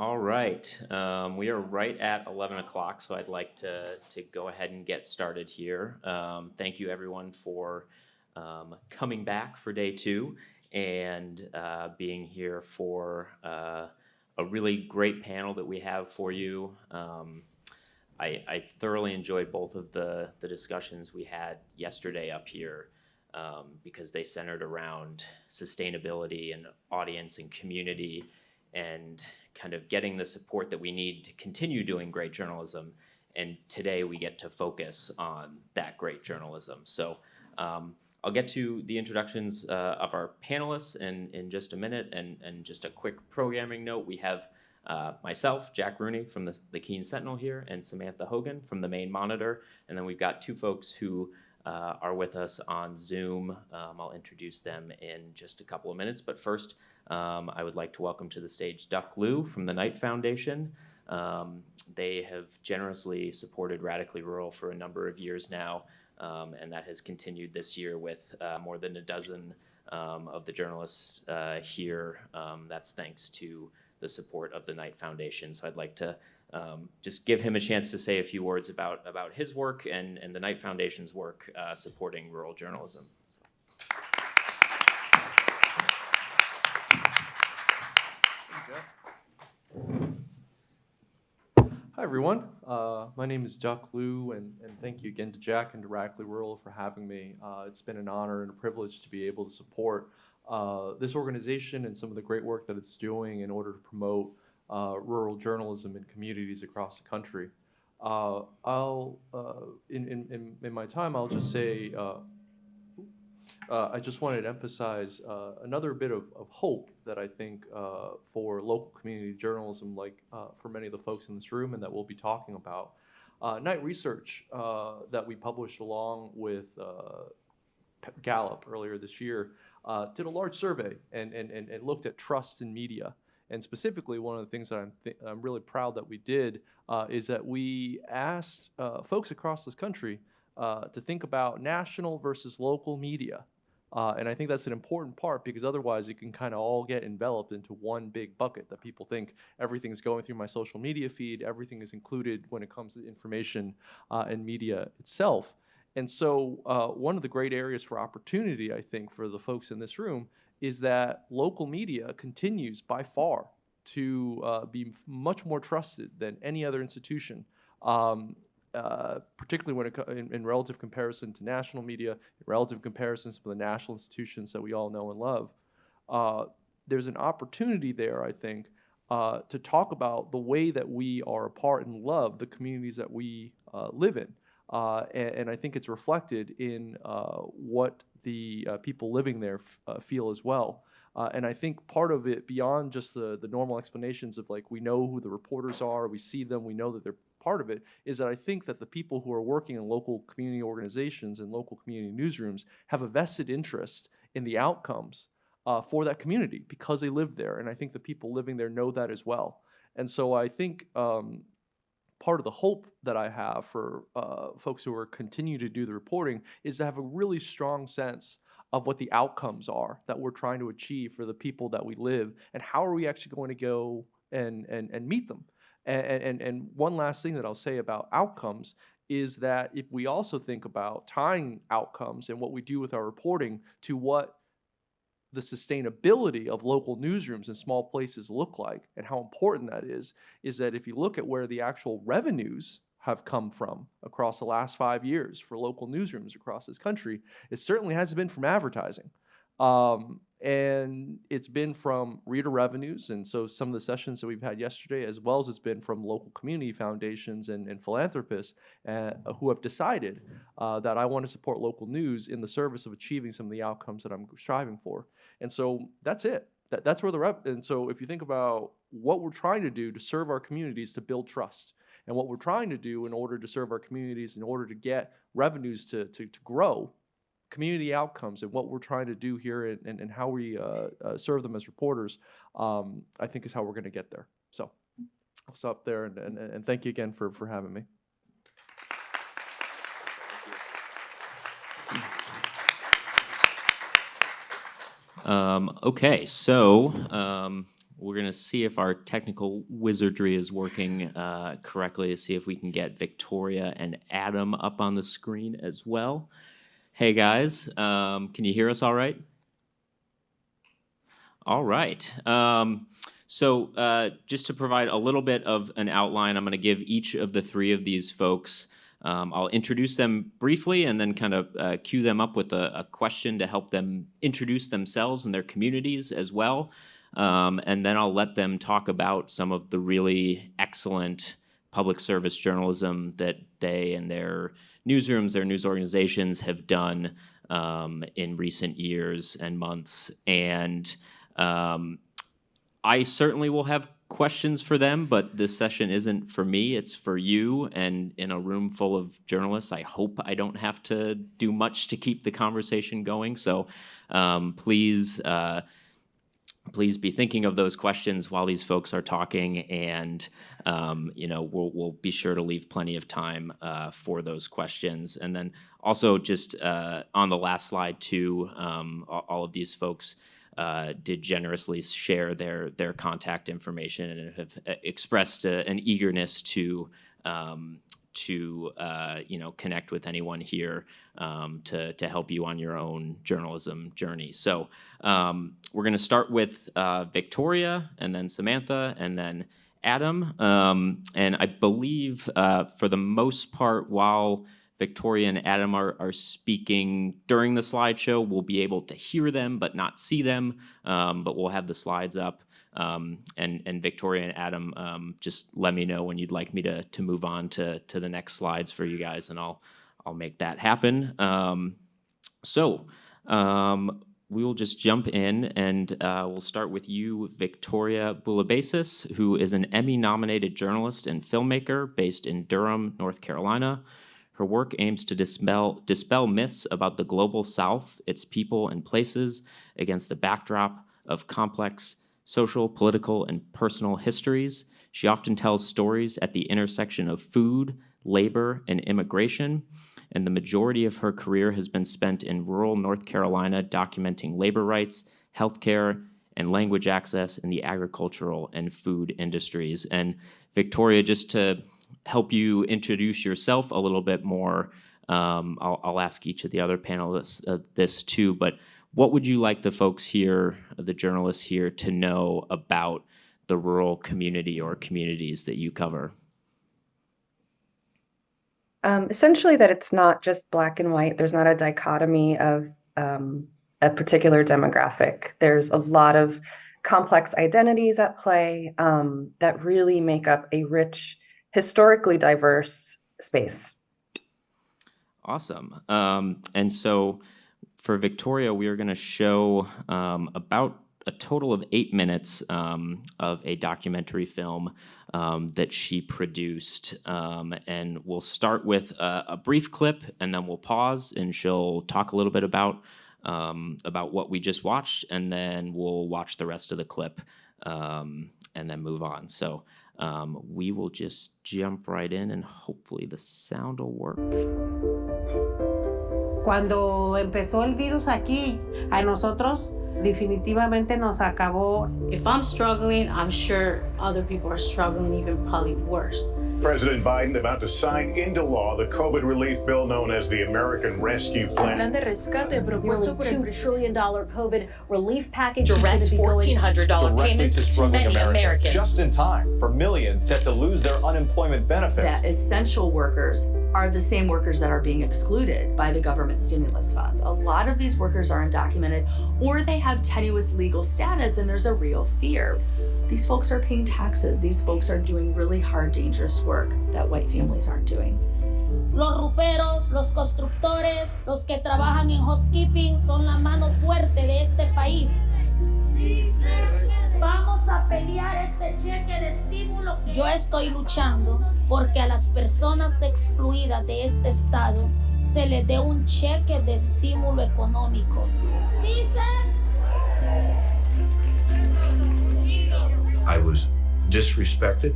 All right, we are right at 11 o'clock, so I'd like to go ahead and get started here. Thank you everyone for coming back for day two and being here for a really great panel that we have for you. I thoroughly enjoyed both of the discussions we had yesterday up here because they centered around sustainability and audience and community and kind of getting the support that we need to continue doing great journalism. And today we get to focus on that great journalism. So I'll get to the introductions of our panelists in just a minute, and just a quick programming note. We have myself, Jack Rooney from the Keene Sentinel here, and Samantha Hogan from the Maine Monitor. And then we've got two folks who are with us on Zoom. I'll introduce them in just a couple of minutes, but first I would like to welcome to the stage Duck Liu from the Knight Foundation. They have generously supported Radically Rural for a number of years now, and that has continued this year with more than a dozen of the journalists here. That's thanks to the support of the Knight Foundation. So I'd like to just give him a chance to say a few words about his work and the Knight Foundation's work supporting rural journalism. Hi everyone, my name is Duck Liu, and thank you again to Jack and to Radically Rural for having me. It's been an honor and a privilege to be able to support this organization and some of the great work that it's doing in order to promote rural journalism in communities across the country. In my time, I'll just say I just wanted to emphasize another bit of hope that I think for local community journalism, like for many of the folks in this room and that we'll be talking about. Knight Research that we published along with Gallup earlier this year did a large survey and looked at trust in media. And specifically, one of the things that I'm really proud that we did is that we asked folks across this country to think about national versus local media. And I think that's an important part, because otherwise it can kind of all get enveloped into one big bucket that people think everything's going through my social media feed, everything is included when it comes to information and media itself. And so one of the great areas for opportunity, I think, for the folks in this room is that local media continues by far to be much more trusted than any other institution. Particularly when in relative comparison to national media, in relative comparisons to the national institutions that we all know and love. There's an opportunity there, I think, to talk about the way that we are a part and love the communities that we live in. And I think it's reflected in what the people living there feel as well. And I think part of it, beyond just the normal explanations of like, we know who the reporters are, we see them, we know that they're part of it, is that I think that the people who are working in local community organizations and local community newsrooms have a vested interest in the outcomes for that community because they live there. And I think the people living there know that as well. And so I think part of the hope that I have for folks who are continue to do the reporting is to have a really strong sense of what the outcomes are that we're trying to achieve for the people that we live, and how are we actually going to go and meet them. And one last thing that I'll say about outcomes is that if we also think about tying outcomes and what we do with our reporting to what the sustainability of local newsrooms in small places look like and how important that is that if you look at where the actual revenues have come from across the last 5 years for local newsrooms across this country, it certainly hasn't been from advertising. And it's been from reader revenues, and so some of the sessions that we've had yesterday, as well as it's been from local community foundations and philanthropists who have decided that I want to support local news in the service of achieving some of the outcomes that I'm striving for. And so that's it. That's where and so if you think about what we're trying to do to serve our communities, to build trust, and what we're trying to do in order to serve our communities, in order to get revenues to grow, community outcomes, and what we're trying to do here and how we serve them as reporters, I think is how we're going to get there. So I'll stop there, and thank you again for having me. Okay, so We're going to see if our technical wizardry is working correctly to see if we can get Victoria and Adam up on the screen as well. Hey guys, can you hear us all right? All right. So just to provide a little bit of an outline, I'm going to give each of the three of these folks, I'll introduce them briefly and then kind of cue them up with a question to help them introduce themselves and their communities as well. And then I'll let them talk about some of the really excellent public service journalism that they and their newsrooms, their news organizations have done in recent years and months. And I certainly will have questions for them, but this session isn't for me, it's for you. And in a room full of journalists, I hope I don't have to do much to keep the conversation going. So please be thinking of those questions while these folks are talking, and we'll be sure to leave plenty of time for those questions. And then also just on the last slide too, all of these folks did generously share their contact information and have expressed an eagerness to connect with anyone here to help you on your own journalism journey. So we're going to start with Victoria, and then Samantha, and then Adam. And I believe for the most part, while Victoria and Adam are speaking during the slideshow, we'll be able to hear them but not see them, but we'll have the slides up. And Victoria and Adam, just let me know when you'd like me to move on to the next slides for you guys, and I'll make that happen. So we will just jump in, and we'll start with you, Victoria Bulabasis, who is an Emmy-nominated journalist and filmmaker based in Durham, North Carolina. Her work aims to dispel myths about the global South, its people and places, against the backdrop of complex social, political, and personal histories. She often tells stories at the intersection of food, labor, and immigration, and the majority of her career has been spent in rural North Carolina documenting labor rights, healthcare, and language access in the agricultural and food industries. And Victoria, just to help you introduce yourself a little bit more, I'll ask each of the other panelists this too, but what would you like the folks here, the journalists here, to know about the rural community or communities that you cover? Essentially that it's not just black and white. There's not a dichotomy of a particular demographic. There's a lot of complex identities at play that really make up a rich, historically diverse space. Awesome. And so for Victoria, we are going to show about a total of 8 minutes of a documentary film that she produced. And we'll start with a brief clip, and then we'll pause, and she'll talk a little bit about what we just watched, and then we'll watch the rest of the clip and then move on. So we will just jump right in, and hopefully the sound will work. Cuando empezó el virus aquí, a nosotros definitivamente nos acabó. If I'm struggling, I'm sure other people are struggling even probably worse. President Biden about to sign into law the COVID relief bill known as the American Rescue Plan. Plan de rescate propuesto por el $2 trillion COVID relief package direct $1,400 payments to many Americans. Just in time for millions set to lose their unemployment benefits. That essential workers are the same workers that are being excluded by the government stimulus funds. A lot of these workers are undocumented, or they have tenuous legal status, and there's a real fear. These folks are paying taxes. These folks are doing really hard, dangerous work that white families aren't doing. Los ruferos, los constructores, los que trabajan en housekeeping son la mano fuerte de este país. Vamos a pelear este cheque de estímulo. Yo estoy luchando porque a las personas excluidas de este estado se les dé un cheque de estímulo económico. Sí, sir. I was disrespected.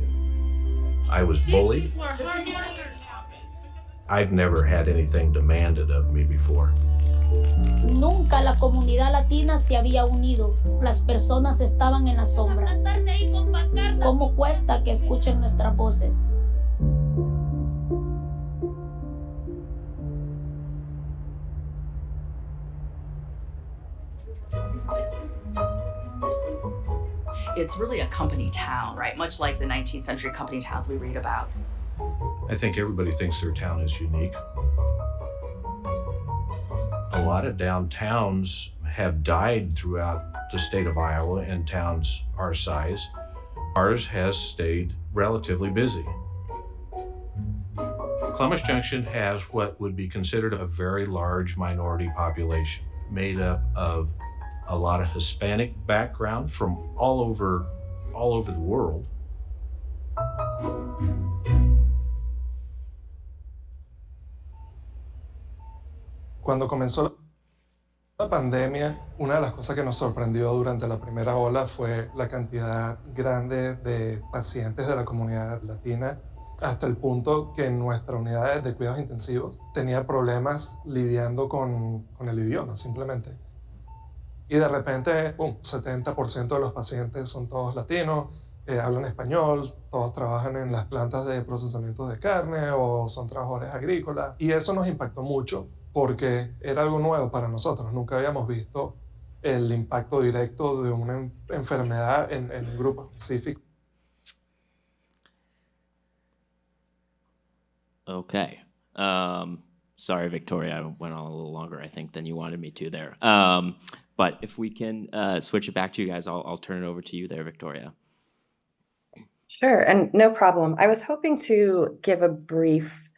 I was bullied. I've never had anything demanded of me before. Nunca la comunidad latina se había unido. Las personas estaban en la sombra. ¿Cómo cuesta que escuchen nuestras voces? It's really a company town, right? Much like the 19th century company towns we read about. I think everybody thinks their town is unique. A lot of downtowns have died throughout the state of Iowa and towns our size. Ours has stayed relatively busy. Columbus Junction has what would be considered a very large minority population, made up of a lot of Hispanic background from all over the world. Cuando comenzó la pandemia, una de las cosas que nos sorprendió durante la primera ola fue la cantidad grande de pacientes de la comunidad latina, hasta el punto que en nuestra unidad de cuidados intensivos tenía problemas lidiando con el idioma, simplemente. Y de repente, 70% de los pacientes son todos latinos, hablan español, todos trabajan en las plantas de procesamiento de carne o son trabajadores agrícolas. Y eso nos impactó mucho porque era algo nuevo para nosotros. Nunca habíamos visto el impacto directo de una enfermedad en un grupo específico. Okay. Sorry, Victoria, I went on a little longer, I think, than you wanted me to there. But if we can switch it back to you guys, I'll turn it over to you there, Victoria. Sure, and no problem. I was hoping to give a brief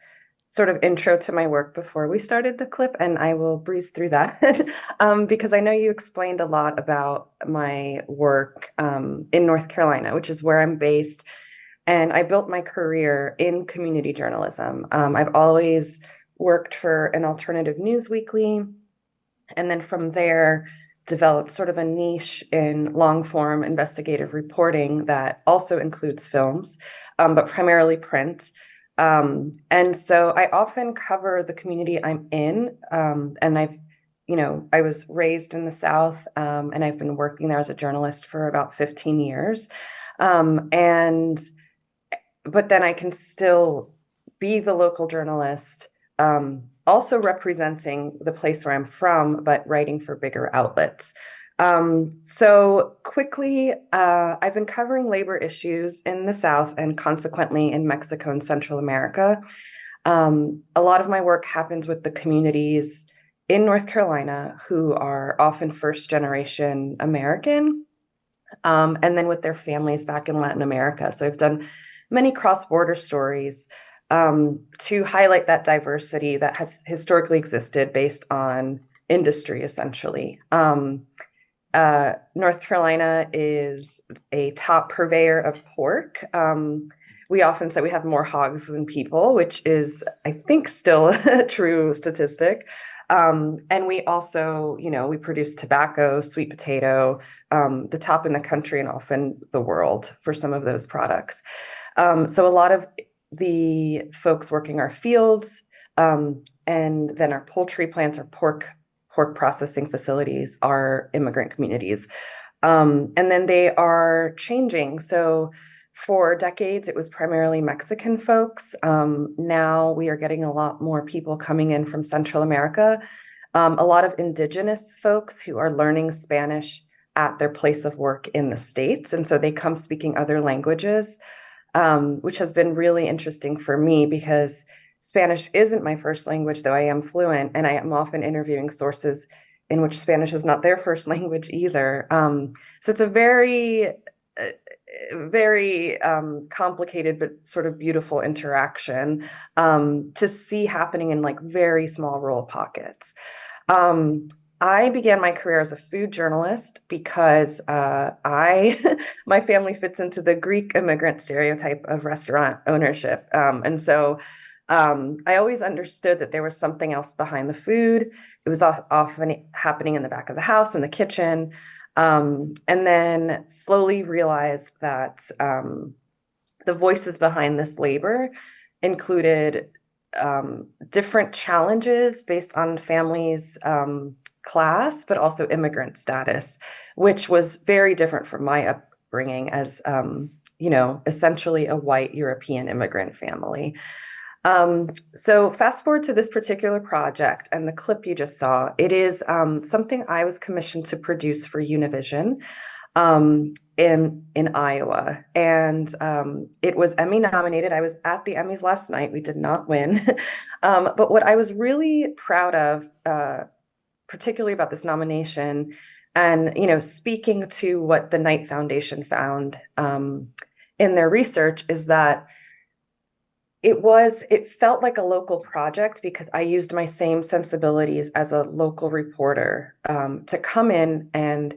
sort of intro to my work before we started the clip, and I will breeze through that because I know you explained a lot about my work in North Carolina, which is where I'm based. And I built my career in community journalism. I've always worked for an alternative news weekly, and then from there developed sort of a niche in long-form investigative reporting that also includes films, but primarily print. And so I often cover the community I'm in, and I was raised in the South, and I've been working there as a journalist for about 15 years. But then I can still be the local journalist, also representing the place where I'm from, but writing for bigger outlets. So quickly, I've been covering labor issues in the South and consequently in Mexico and Central America. A lot of my work happens with the communities in North Carolina who are often first-generation American, and then with their families back in Latin America. So I've done many cross-border stories to highlight that diversity that has historically existed based on industry, essentially. North Carolina is a top purveyor of pork. We often say we have more hogs than people, which is, I think, still a true statistic. And we also, we produce tobacco, sweet potato, the top in the country and often the world for some of those products. So a lot of the folks working our fields, and then our poultry plants or pork processing facilities are immigrant communities. And then they are changing. So for decades, it was primarily Mexican folks. Now we are getting a lot more people coming in from Central America, a lot of indigenous folks who are learning Spanish at their place of work in the States. And so they come speaking other languages, which has been really interesting for me because Spanish isn't my first language, though I am fluent, and I am often interviewing sources in which Spanish is not their first language either. So it's a very, very complicated but sort of beautiful interaction to see happening in like very small rural pockets. I began my career as a food journalist because my family fits into the Greek immigrant stereotype of restaurant ownership. And so I always understood that there was something else behind the food. It was often happening in the back of the house, in the kitchen, and then slowly realized that the voices behind this labor included different challenges based on families' class, but also immigrant status, which was very different from my upbringing as, essentially a white European immigrant family. So fast forward to this particular project and the clip you just saw. It is something I was commissioned to produce for Univision in Iowa, and it was Emmy nominated. I was at the Emmys last night. We did not win, but what I was really proud of, particularly about this nomination, and speaking to what the Knight Foundation found in their research, is that it felt like a local project because I used my same sensibilities as a local reporter to come in and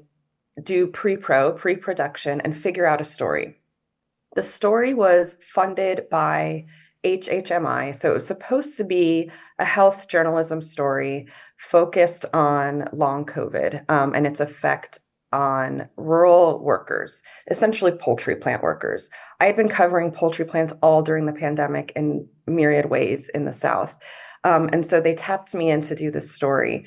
do pre-production and figure out a story. The story was funded by HHMI, so it was supposed to be a health journalism story focused on long COVID and its effect on rural workers, essentially poultry plant workers. I had been covering poultry plants all during the pandemic in myriad ways in the South. And so they tapped me in to do this story.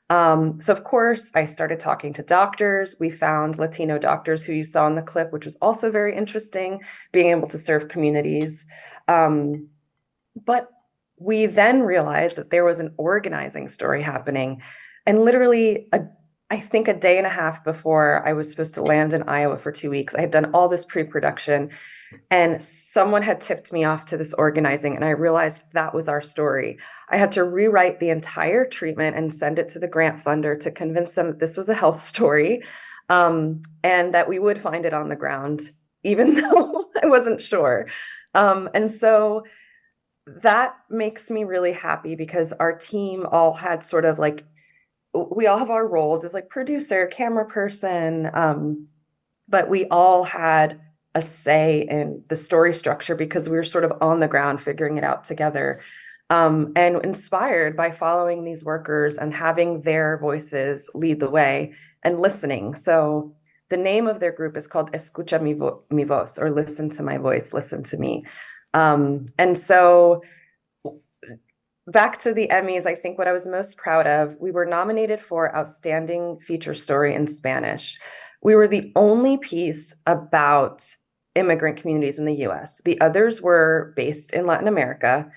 So of course, I started talking to doctors. We found Latino doctors who you saw in the clip, which was also very interesting, being able to serve communities. But we then realized that there was an organizing story happening. And literally, I think a day and a half before I was supposed to land in Iowa for 2 weeks, I had done all this pre-production, and someone had tipped me off to this organizing, and I realized that was our story. I had to rewrite the entire treatment and send it to the grant funder to convince them that this was a health story, and that we would find it on the ground, even though I wasn't sure. And so that makes me really happy because our team all had sort of like, we all have our roles as like producer, camera person, but we all had a say in the story structure because we were sort of on the ground figuring it out together, and inspired by following these workers and having their voices lead the way and listening. So the name of their group is called Escucha mi voz, or listen to my voice, listen to me. And so back to the Emmys, I think what I was most proud of, we were nominated for Outstanding Feature Story in Spanish. We were the only piece about immigrant communities in the US. The others were based in Latin America.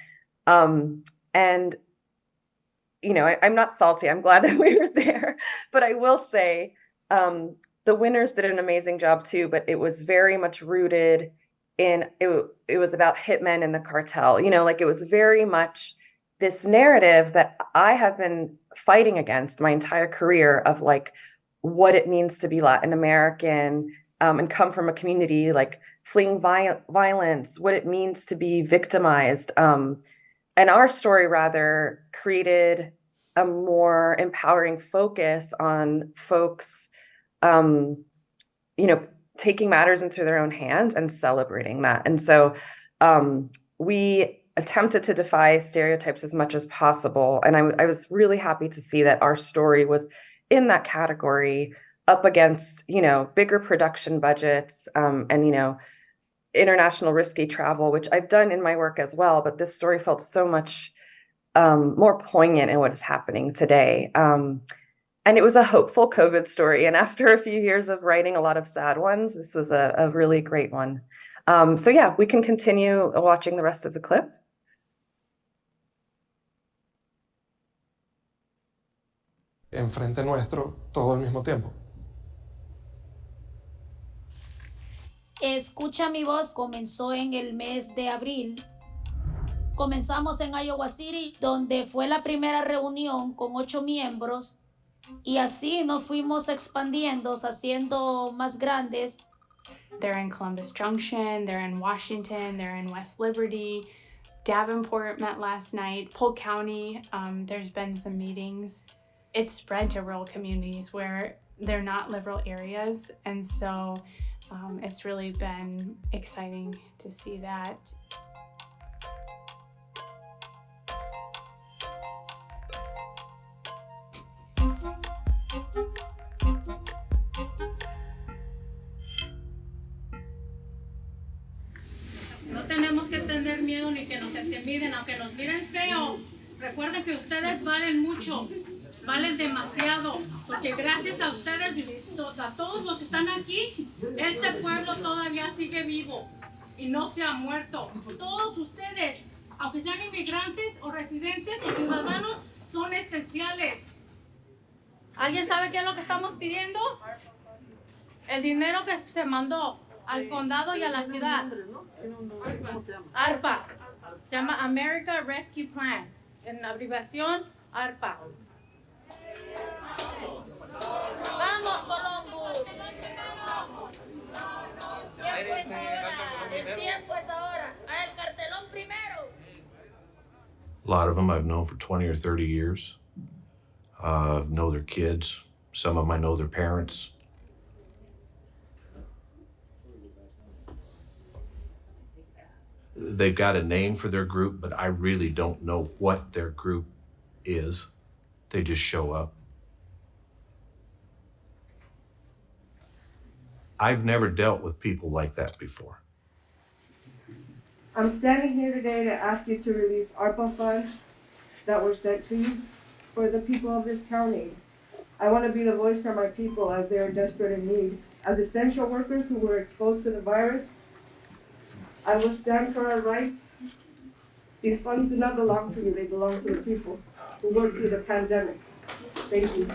And, I'm not salty. I'm glad that we were there. But I will say the winners did an amazing job too, but it was very much rooted in, it was about hitmen and the cartel. It was very much this narrative that I have been fighting against my entire career of like what it means to be Latin American and come from a community, like fleeing violence, what it means to be victimized. And our story rather created a more empowering focus on folks, taking matters into their own hands and celebrating that. And so we attempted to defy stereotypes as much as possible. And I was really happy to see that our story was in that category up against, bigger production budgets and, international risky travel, which I've done in my work as well. But this story felt so much more poignant in what is happening today. And it was a hopeful COVID story. And after a few years of writing a lot of sad ones, this was a really great one. So yeah, we can continue watching the rest of the clip. Enfrente nuestro todo al mismo tiempo. Escucha mi voz comenzó en el mes de abril. Comenzamos en Iowa City, donde fue la primera reunión con 8 miembros, y así nos fuimos expandiendo, haciendo más grandes. They're in Columbus Junction, they're in Washington, they're in West Liberty. Davenport met last night. Polk County, there's been some meetings. It's spread to rural communities where they're not liberal areas, and so it's really been exciting to see that. No tenemos que tener miedo ni que nos intimiden, aunque nos miren feo. Recuerden que ustedes valen mucho, valen demasiado, porque gracias a ustedes y a todos los que están aquí, este pueblo todavía sigue vivo y no se ha muerto. Todos ustedes, aunque sean inmigrantes o residentes o ciudadanos, son esenciales. ¿Alguien sabe qué es lo que estamos pidiendo? El dinero que se mandó al condado y a la ciudad. ARPA. Se llama America Rescue Plan. En abreviación, ARPA. ¡Vamos, Columbus! El tiempo es ahora. ¡A el cartelón primero! A lot of them I've known for 20 or 30 years. Know their kids. Some of them I know their parents. They've got a name for their group, but I really don't know what their group is. They just show up. I've never dealt with people like that before. I'm standing here today to ask you to release ARPA funds that were sent to you for the people of this county. I want to be the voice for my people as they are desperate in need. As essential workers who were exposed to the virus, I will stand for our rights. These funds do not belong to you, they belong to the people who worked through the pandemic. Thank you.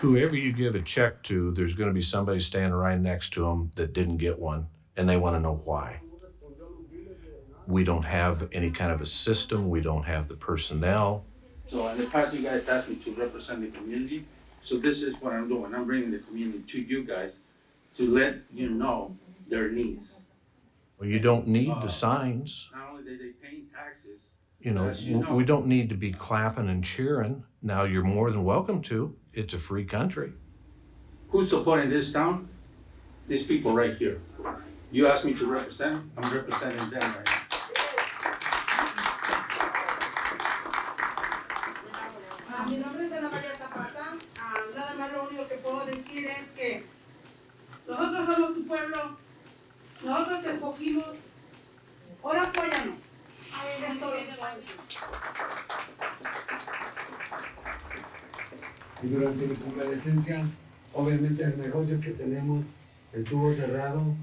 Whoever you give a check to, there's going to be somebody standing right next to them that didn't get one, and they want to know why. We don't have any kind of a system. We don't have the personnel. So in the past, you guys asked me to represent the community. So this is what I'm doing. I'm bringing the community to you guys to let you know their needs. Well, you don't need the signs. Not only are they paying taxes, You know, as you know, we don't need to be clapping and cheering. Now, you're more than welcome to. It's a free country. who's supporting this town? These people right here. You asked me to represent, I'm representing them right now. Mi nombre es Ana María Zapata. Nada más lo único que puedo decir es que nosotros somos tu pueblo, nosotros te escogimos, ahora apóyanos. Y durante mi convalecencia, obviamente el negocio que tenemos estuvo cerrado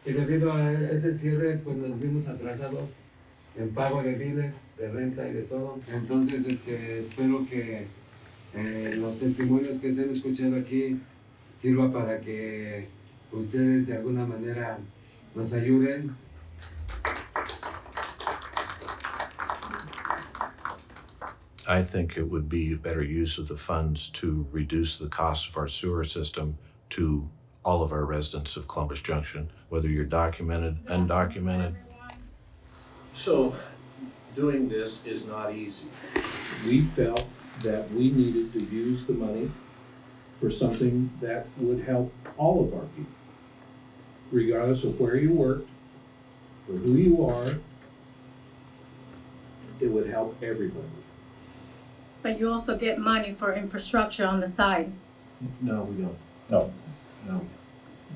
y debido a ese cierre pues nos vimos atrasados en pago de biles, de renta y de todo. Entonces espero que los testimonios que se han escuchado aquí sirva para que ustedes de alguna manera nos ayuden. I think it would be a better use of the funds to reduce the cost of our sewer system to all of our residents of Columbus Junction, whether you're documented, undocumented. So, doing this is not easy. We felt that we needed to use the money for something that would help all of our people, regardless of where you worked or who you are. It would help everybody. But you also get money for infrastructure on the side. No, we don't. No.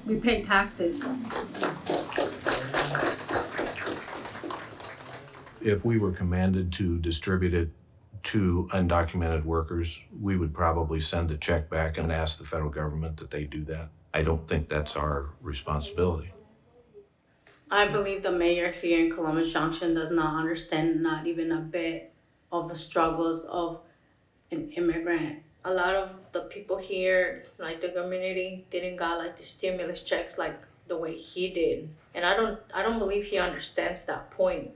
We pay taxes. If we were commanded to distribute it to undocumented workers, we would probably send a check back and ask the federal government that they do that. I don't think that's our responsibility. I believe the mayor here in Columbus Junction does not understand not even a bit of the struggles of an immigrant. A lot of the people here, like the community, didn't got like the stimulus checks like the way he did. And I don't believe he understands that point.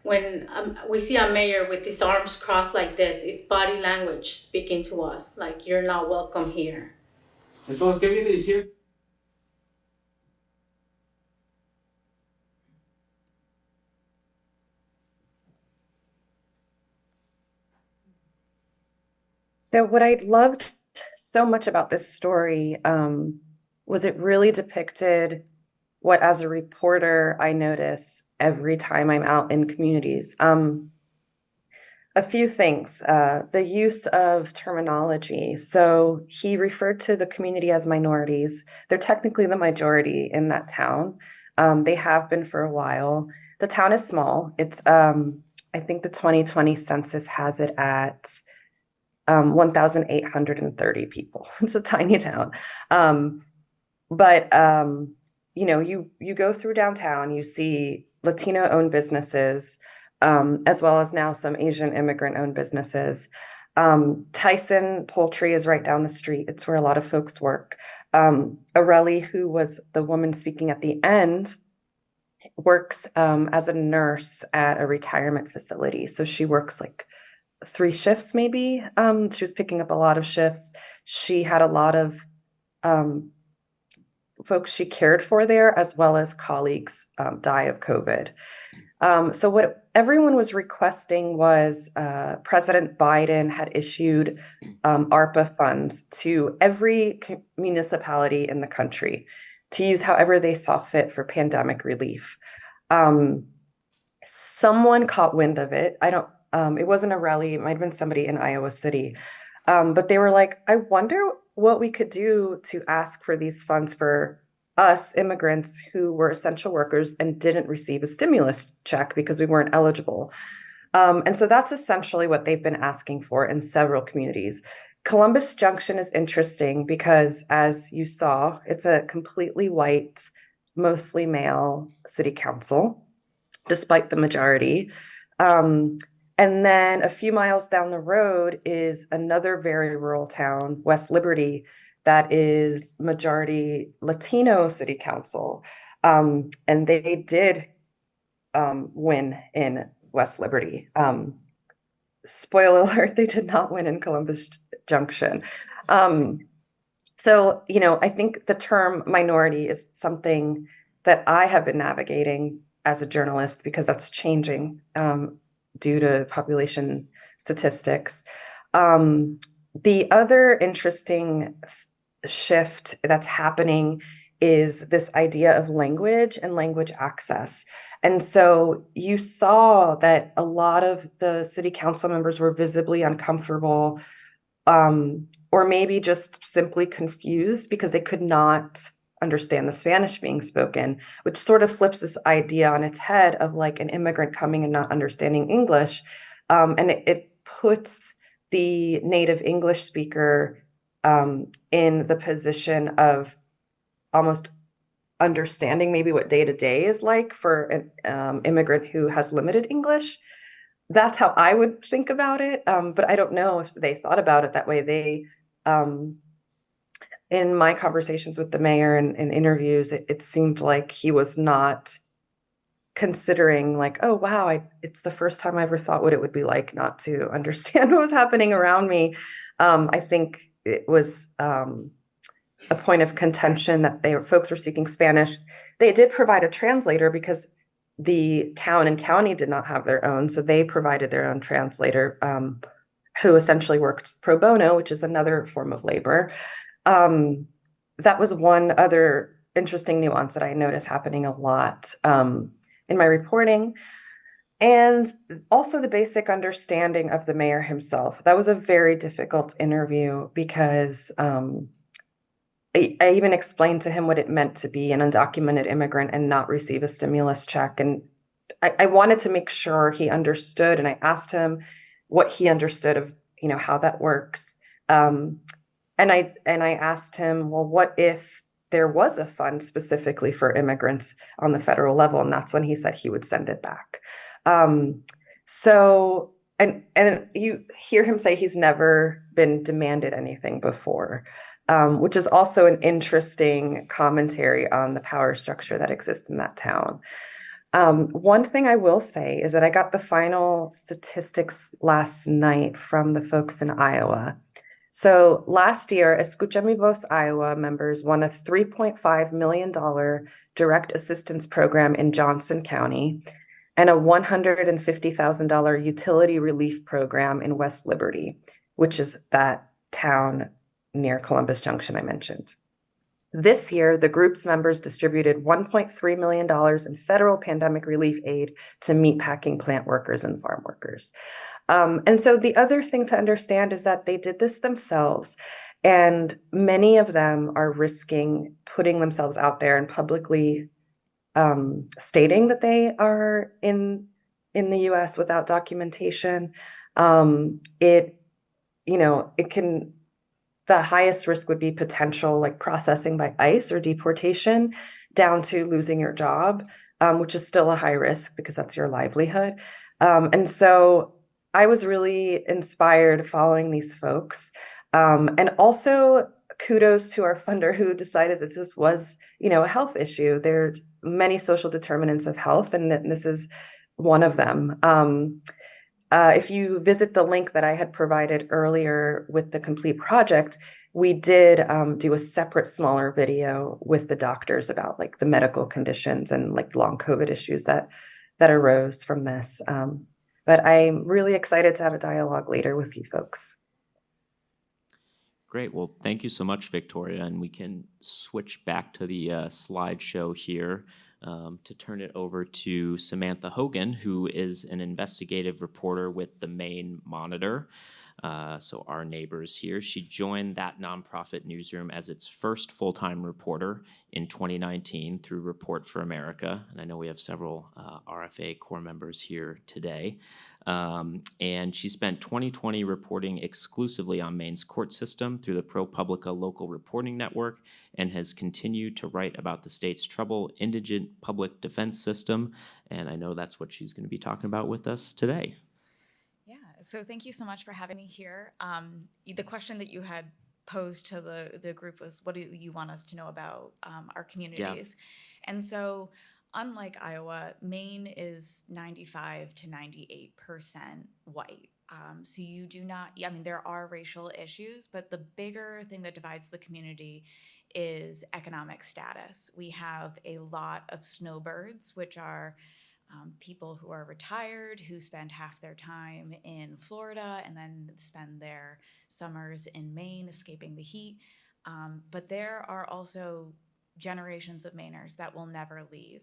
When we see a mayor with his arms crossed like this, it's body language speaking to us, like you're not welcome here. Entonces, ¿qué viene diciendo? So what I loved so much about this story was it really depicted what, as a reporter, I notice every time I'm out in communities. A few things. The use of terminology. So he referred to the community as minorities. They're technically the majority in that town. They have been for a while. The town is small. It's I think the 2020 census has it at 1,830 people. It's a tiny town. But you know, you go through downtown, you see Latino-owned businesses, as well as now some Asian immigrant-owned businesses. Tyson Poultry is right down the street. It's where a lot of folks work. Areli, who was the woman speaking at the end, works as a nurse at a retirement facility. So she works like 3 shifts, maybe. She was picking up a lot of shifts. She had a lot of folks she cared for there, as well as colleagues die of COVID. So what everyone was requesting was President Biden had issued ARPA funds to every municipality in the country to use however they saw fit for pandemic relief. Someone caught wind of it. It wasn't a rally. It might have been somebody in Iowa City. But they were like, I wonder what we could do to ask for these funds for us immigrants who were essential workers and didn't receive a stimulus check because we weren't eligible. And so that's essentially what they've been asking for in several communities. Columbus Junction is interesting because, as you saw, it's a completely white, mostly male city council, despite the majority. And then a few miles down the road is another very rural town, West Liberty, that is majority Latino city council. And they did win in West Liberty. Spoiler alert, they did not win in Columbus Junction. So, you know, I think the term minority is something that I have been navigating as a journalist because that's changing due to population statistics. The other interesting shift that's happening is this idea of language and language access. And so you saw that a lot of the city council members were visibly uncomfortable, or maybe just simply confused because they could not understand the Spanish being spoken, which sort of flips this idea on its head of like an immigrant coming and not understanding English. And it puts the native English speaker in the position of almost understanding maybe what day-to-day is like for an immigrant who has limited English. That's how I would think about it. But I don't know if they thought about it that way. They in my conversations with the mayor and in interviews, it seemed like he was not considering like, oh, wow, it's the first time I ever thought what it would be like not to understand what was happening around me. I think it was a point of contention that folks were speaking Spanish. They did provide a translator because the town and county did not have their own, so they provided their own translator, who essentially worked pro bono, which is another form of labor. That was one other interesting nuance that I noticed happening a lot in my reporting. And also the basic understanding of the mayor himself. That was a very difficult interview because I even explained to him what it meant to be an undocumented immigrant and not receive a stimulus check. And I wanted to make sure he understood, and I asked him what he understood of, you know, how that works. And I asked him, well, what if there was a fund specifically for immigrants on the federal level? And that's when he said he would send it back. So, and you hear him say he's never been demanded anything before, which is also an interesting commentary on the power structure that exists in that town. One thing I will say is that I got the final statistics last night from the folks in Iowa. So last year, Escucha Mi Voz Iowa members won a $3.5 million direct assistance program in Johnson County and a $150,000 utility relief program in West Liberty, which is that town near Columbus Junction I mentioned. This year, the group's members distributed $1.3 million in federal pandemic relief aid to meatpacking plant workers and farm workers. And so the other thing to understand is that they did this themselves, and many of them are risking putting themselves out there and publicly stating that they are in the US without documentation. It, it can, the highest risk would be potential like processing by ICE or deportation down to losing your job, which is still a high risk because that's your livelihood. And so I was really inspired following these folks. And also kudos to our funder who decided that this was, a health issue. There's many social determinants of health, and this is one of them. If you visit the link that I had provided earlier with the complete project, we did do a separate smaller video with the doctors about like the medical conditions and like long COVID issues that arose from this. But I'm really excited to have a dialogue later with you folks. Great. Well, thank you so much, Victoria. And we can switch back to the slideshow here to turn it over to Samantha Hogan, who is an investigative reporter with the Maine Monitor. So our neighbors here. She joined that nonprofit newsroom as its first full-time reporter in 2019 through Report for America. And I know we have several RFA core members here today. And she spent 2020 reporting exclusively on Maine's court system through the ProPublica local reporting network, and has continued to write about the state's troubled indigent public defense system. And I know that's what she's going to be talking about with us today. So thank you so much for having me here. The question that you had posed to the group was, what do you want us to know about our communities? Yeah. And so unlike Iowa, Maine is 95 to 98% white. So you do not, there are racial issues, but the bigger thing that divides the community is economic status. We have a lot of snowbirds, which are people who are retired, who spend half their time in Florida and then spend their summers in Maine escaping the heat. But there are also generations of Mainers that will never leave.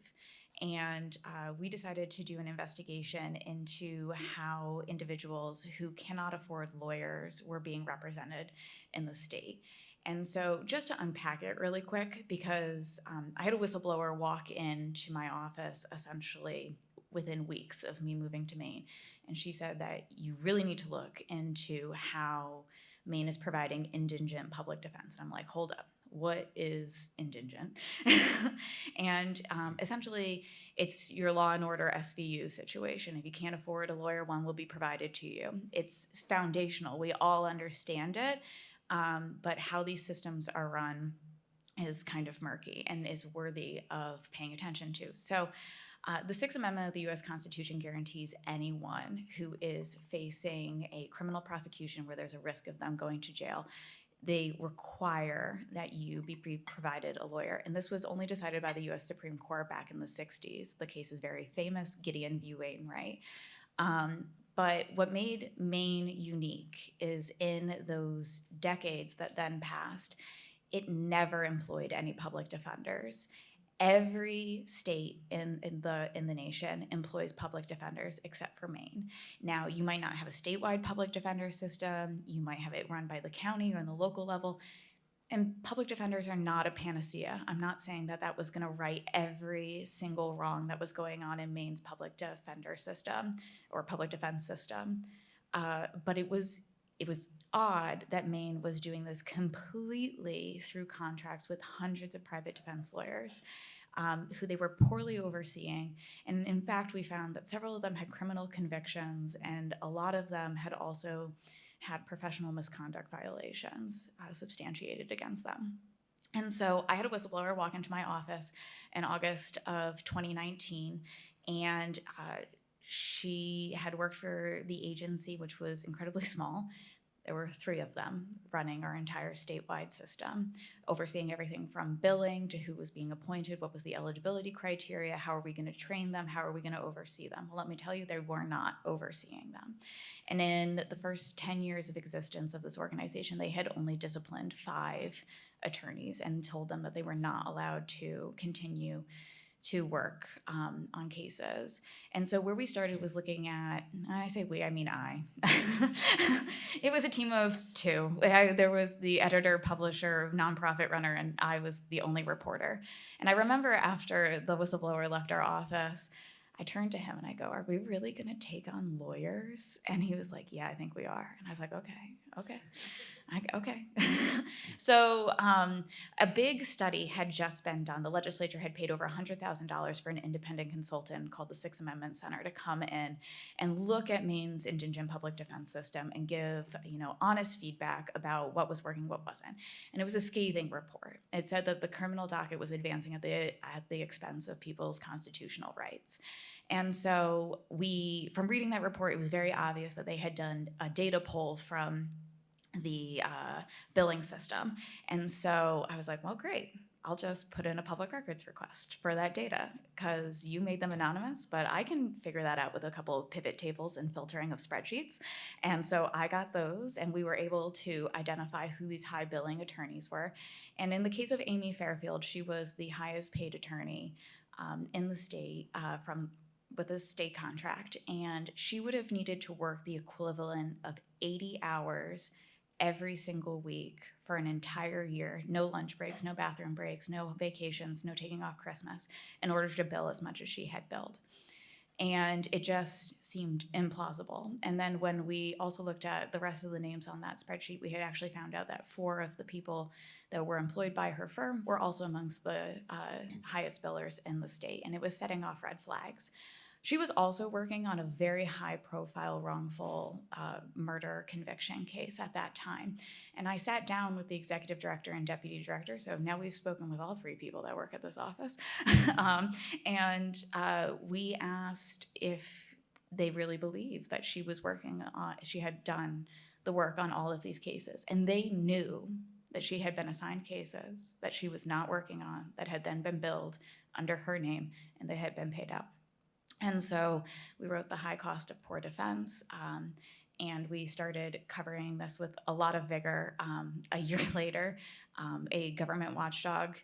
And we decided to do an investigation into how individuals who cannot afford lawyers were being represented in the state. And so just to unpack it really quick, because I had a whistleblower walk into my office essentially within weeks of me moving to Maine. And she said that you really need to look into how Maine is providing indigent public defense. And I'm like, hold up, what is indigent? And essentially, it's your law and order SVU situation. If you can't afford a lawyer, one will be provided to you. It's foundational. We all understand it. But how these systems are run is kind of murky and is worthy of paying attention to. So the Sixth Amendment of the U.S. Constitution guarantees anyone who is facing a criminal prosecution where there's a risk of them going to jail, they require that you be provided a lawyer. And this was only decided by the U.S. Supreme Court back in the 60s. The case is very famous, Gideon v. Wainwright. But what made Maine unique is in those decades that then passed, it never employed any public defenders. Every state in the nation employs public defenders except for Maine. Now, you might not have a statewide public defender system. You might have it run by the county or on the local level. And public defenders are not a panacea. I'm not saying that that was going to right every single wrong that was going on in Maine's public defender system or public defense system. But it was odd that Maine was doing this completely through contracts with hundreds of private defense lawyers who they were poorly overseeing. And in fact, we found that several of them had criminal convictions, and a lot of them had also had professional misconduct violations substantiated against them. And so I had a whistleblower walk into my office in August of 2019, and she had worked for the agency, which was incredibly small. There were 3 of them running our entire statewide system, overseeing everything from billing to who was being appointed, what was the eligibility criteria, how are we going to train them, how are we going to oversee them? Well, let me tell you, they were not overseeing them. And in the first 10 years of existence of this organization, they had only disciplined 5 attorneys and told them that they were not allowed to continue to work on cases. And so where we started was looking at, and I say we, I mean I. It was a team of two. There was the editor, publisher, nonprofit runner, and I was the only reporter. And I remember after the whistleblower left our office, I turned to him and I go, "Are we really going to take on lawyers?" And he was like, "Yeah, I think we are." And I was like, okay. So a big study had just been done. The legislature had paid over $100,000 for an independent consultant called the Sixth Amendment Center to come in and look at Maine's indigent public defense system and give, honest feedback about what was working, what wasn't. And it was a scathing report. It said that the criminal docket was advancing at the expense of people's constitutional rights. And so from reading that report, it was very obvious that they had done a data poll from the billing system. And so I was like, well, great. I'll just put in a public records request for that data because you made them anonymous, but I can figure that out with a couple of pivot tables and filtering of spreadsheets. And so I got those and we were able to identify who these high billing attorneys were. And in the case of Amy Fairfield, she was the highest paid attorney in the state with a state contract. And she would have needed to work the equivalent of 80 hours every single week for an entire year, no lunch breaks, no bathroom breaks, no vacations, no taking off Christmas, in order to bill as much as she had billed. And it just seemed implausible. And then when we also looked at the rest of the names on that spreadsheet, we had actually found out that 4 of the people that were employed by her firm were also amongst the highest billers in the state, and it was setting off red flags. She was also working on a very high-profile wrongful murder conviction case at that time. And I sat down with the executive director and deputy director, so now we've spoken with all 3 people that work at this office. And we asked if they really believed that she was she had done the work on all of these cases. And they knew that she had been assigned cases that she was not working on, that had then been billed under her name, and they had been paid out. And so we wrote The High Cost of Poor Defense, and we started covering this with a lot of vigor. A year later, a government watchdog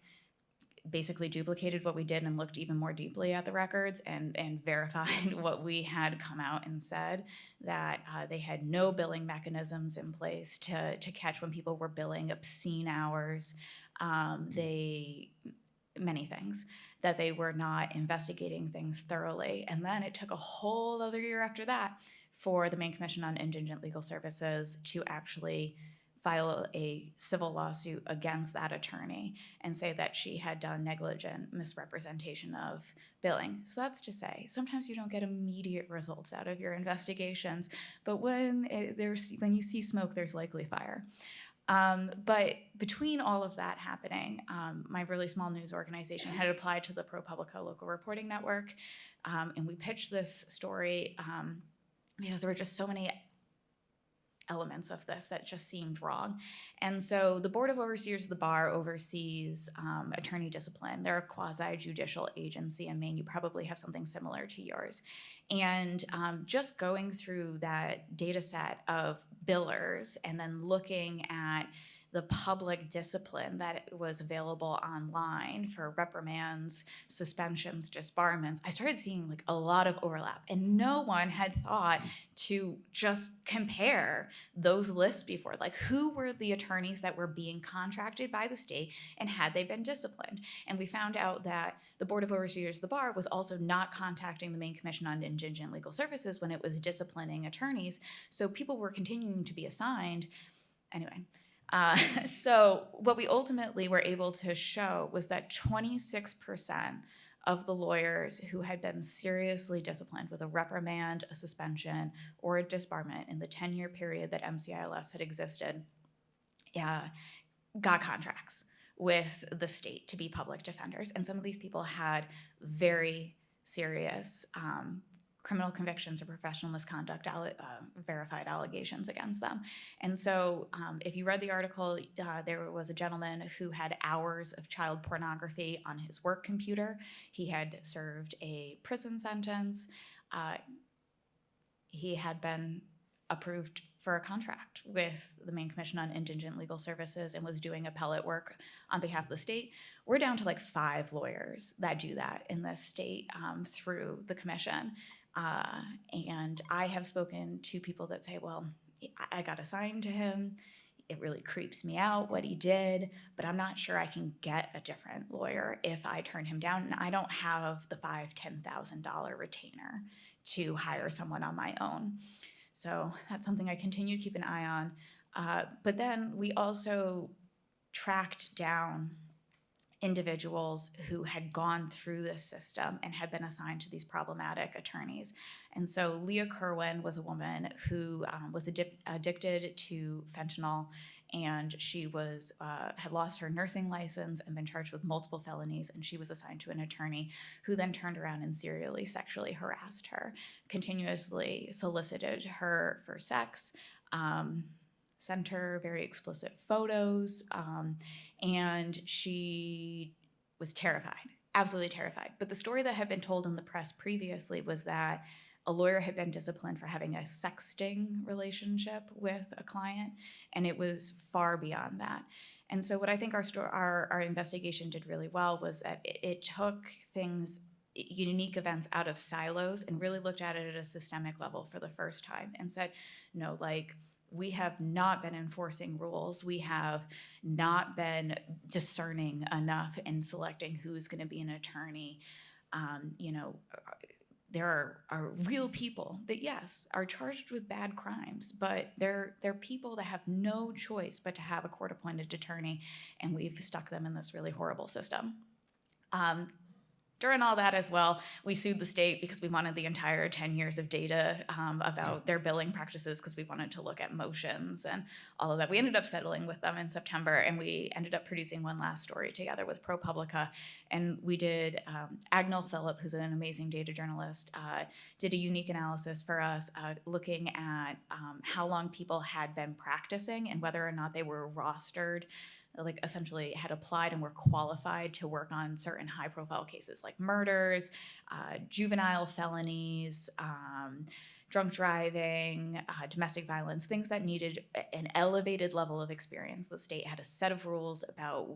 basically duplicated what we did and looked even more deeply at the records and verified what we had come out and said, that they had no billing mechanisms in place to catch when people were billing obscene hours. Many things, that they were not investigating things thoroughly. And then it took a whole other year after that for the Maine Commission on Indigent Legal Services to actually file a civil lawsuit against that attorney and say that she had done negligent misrepresentation of billing. So that's to say, sometimes you don't get immediate results out of your investigations, but when you see smoke, there's likely fire. But between all of that happening, my really small news organization had applied to the ProPublica Local Reporting Network, and we pitched this story because there were just so many elements of this that just seemed wrong. And so the Board of Overseers of the Bar oversees attorney discipline. They're a quasi-judicial agency in Maine. You probably have something similar to yours. And just going through that data set of billers and then looking at the public discipline that was available online for reprimands, suspensions, disbarments, I started seeing like a lot of overlap. And no one had thought to just compare those lists before. Like, who were the attorneys that were being contracted by the state and had they been disciplined? And we found out that the Board of Overseers of the Bar was also not contacting the Maine Commission on Indigent Legal Services when it was disciplining attorneys. So people were continuing to be assigned. Anyway. So what we ultimately were able to show was that 26% of the lawyers who had been seriously disciplined with a reprimand, a suspension, or a disbarment in the 10-year period that MCILS had existed got contracts with the state to be public defenders. And some of these people had very serious criminal convictions or professional misconduct verified allegations against them. And so if you read the article, there was a gentleman who had hours of child pornography on his work computer. He had served a prison sentence. He had been approved for a contract with the Maine Commission on Indigent Legal Services and was doing appellate work on behalf of the state. We're down to like 5 lawyers that do that in this state through the commission. And I have spoken to people that say, well, I got assigned to him. It really creeps me out what he did, but I'm not sure I can get a different lawyer if I turn him down. And I don't have the $5,000-$10,000 retainer to hire someone on my own. So that's something I continue to keep an eye on. But then we also tracked down individuals who had gone through this system and had been assigned to these problematic attorneys. And so Leah Kerwin was a woman who was addicted to fentanyl, and she was had lost her nursing license and been charged with multiple felonies, and she was assigned to an attorney who then turned around and serially sexually harassed her, continuously solicited her for sex, sent her very explicit photos, and she was terrified, absolutely terrified. But the story that had been told in the press previously was that a lawyer had been disciplined for having a sexting relationship with a client, and it was far beyond that. And so what I think our investigation did really well was that it took things, unique events out of silos and really looked at it at a systemic level for the first time and said, no, like, we have not been enforcing rules. We have not been discerning enough in selecting who's going to be an attorney. There are real people that, yes, are charged with bad crimes, but they're people that have no choice but to have a court-appointed attorney, and we've stuck them in this really horrible system. During all that as well, we sued the state because we wanted the entire 10 years of data about their billing practices, because we wanted to look at motions and all of that. We ended up settling with them in September, and we ended up producing one last story together with ProPublica. And we did, Agnel Phillip, who's an amazing data journalist, did a unique analysis for us looking at how long people had been practicing and whether or not they were rostered, like essentially had applied and were qualified to work on certain high profile cases like murders, juvenile felonies, drunk driving, domestic violence, things that needed an elevated level of experience. The state had a set of rules about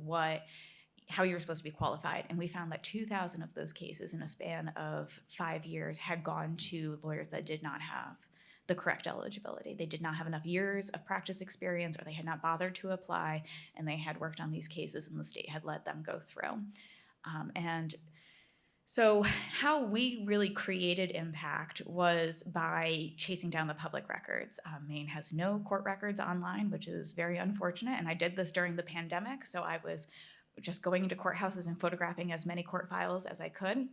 how you were supposed to be qualified. And we found that 2,000 of those cases in a span of 5 years had gone to lawyers that did not have the correct eligibility. They did not have enough years of practice experience, or they had not bothered to apply, and they had worked on these cases and the state had let them go through. And so how we really created impact was by chasing down the public records. Maine has no court records online, which is very unfortunate, and I did this during the pandemic, so I was just going into courthouses and photographing as many court files as I could.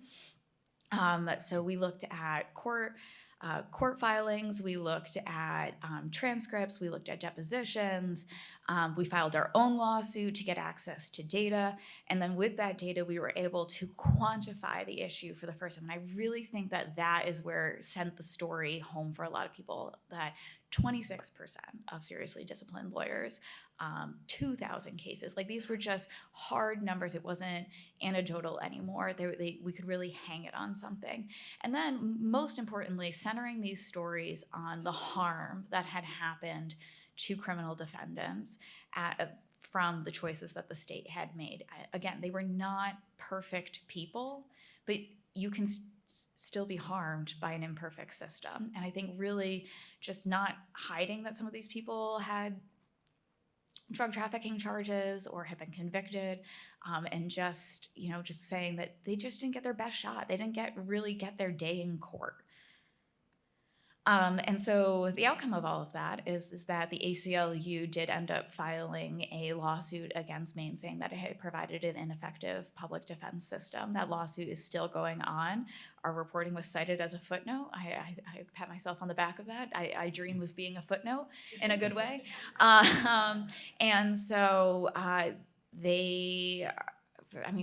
So we looked at court filings, we looked at transcripts, we looked at depositions, we filed our own lawsuit to get access to data, and then with that data we were able to quantify the issue for the first time. And I really think that that is where sent the story home for a lot of people, that 26% of seriously disciplined lawyers, 2,000 cases. Like, these were just hard numbers. It wasn't anecdotal anymore. We could really hang it on something. And then, most importantly, centering these stories on the harm that had happened to criminal defendants from the choices that the state had made. Again, they were not perfect people, but you can still be harmed by an imperfect system. And I think really just not hiding that some of these people had drug trafficking charges or had been convicted, and just saying that they just didn't get their best shot. They didn't really get their day in court. And so the outcome of all of that is that the ACLU did end up filing a lawsuit against Maine, saying that it had provided an ineffective public defense system. That lawsuit is still going on. Our reporting was cited as a footnote. I pat myself on the back of that. I dream of being a footnote in a good way. And so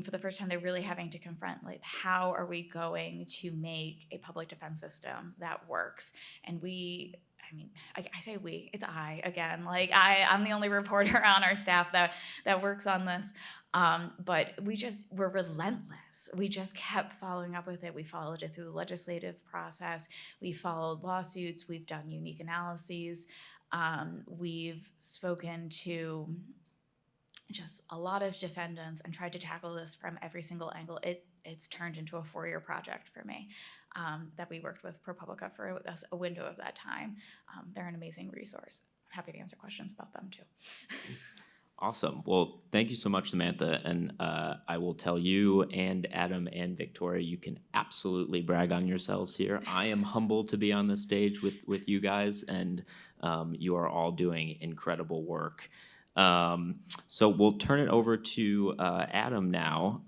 for the first time, they're really having to confront, like, how are we going to make a public defense system that works? And I say we, it's I again. Like, I'm the only reporter on our staff that works on this. But we're relentless. We just kept following up with it. We followed it through the legislative process. We followed lawsuits. We've done unique analyses. We've spoken to just a lot of defendants and tried to tackle this from every single angle. It's turned into a 4-year project for me that we worked with ProPublica for a window of that time. They're an amazing resource. I'm happy to answer questions about them too. Awesome. Well, thank you so much, Samantha. And I will tell you and Adam and Victoria, you can absolutely brag on yourselves here. I am humbled to be on this stage with you guys, and you are all doing incredible work. So we'll turn it over to Adam now.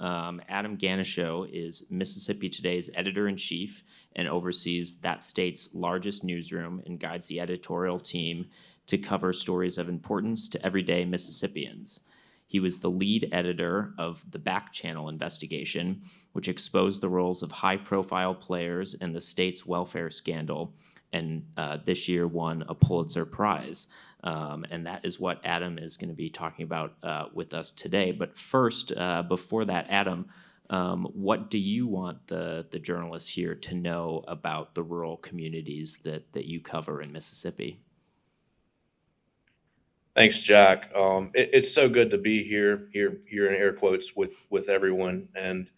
Adam Ganishow is Mississippi Today's editor-in-chief and oversees that state's largest newsroom and guides the editorial team to cover stories of importance to everyday Mississippians. He was the lead editor of the Back Channel investigation, which exposed the roles of high-profile players in the state's welfare scandal, and this year won a Pulitzer Prize. And that is what Adam is going to be talking about with us today. But first, before that, Adam, what do you want the journalists here to know about the rural communities that you cover in Mississippi? Thanks, Jack. It's so good to be here in air quotes with everyone, and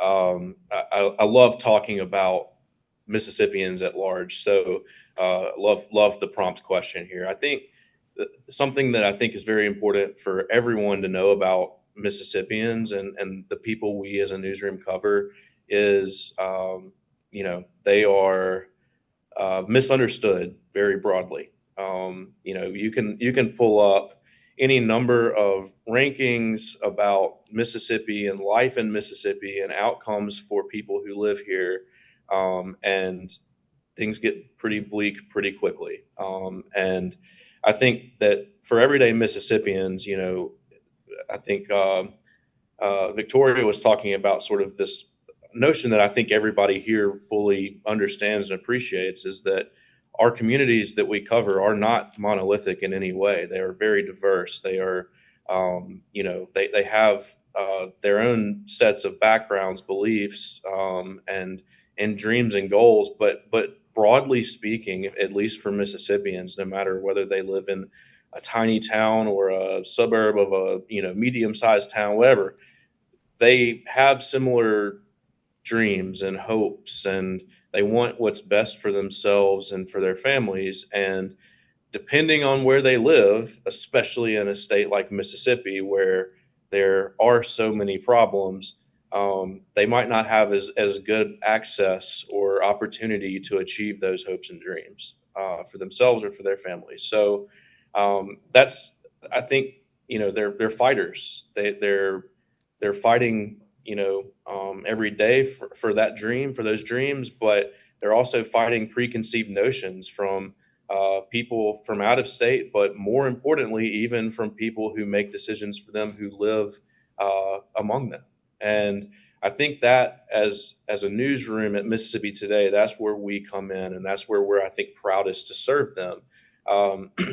I love talking about Mississippians at large. So love the prompt question here. I think something that I think is very important for everyone to know about Mississippians and the people we as a newsroom cover is, they are misunderstood very broadly. You can pull up any number of rankings about Mississippi and life in Mississippi and outcomes for people who live here, and things get pretty bleak pretty quickly. And I think that for everyday Mississippians, I think Victoria was talking about sort of this notion that I think everybody here fully understands and appreciates, is that our communities that we cover are not monolithic in any way. They are very diverse. They are, they have their own sets of backgrounds, beliefs, and dreams and goals. But broadly speaking, at least for Mississippians, no matter whether they live in a tiny town or a suburb of a medium-sized town, whatever, they have similar dreams and hopes, and they want what's best for themselves and for their families. And depending on where they live, especially in a state like Mississippi, where there are so many problems, they might not have as good access or opportunity to achieve those hopes and dreams for themselves or for their families. So that's, I think, they're fighters. They're fighting, every day for that dream, for those dreams, but they're also fighting preconceived notions from people from out of state, but more importantly, even from people who make decisions for them, who live among them. And I think that as a newsroom at Mississippi Today, that's where we come in, and that's where we're, I think, proudest to serve them.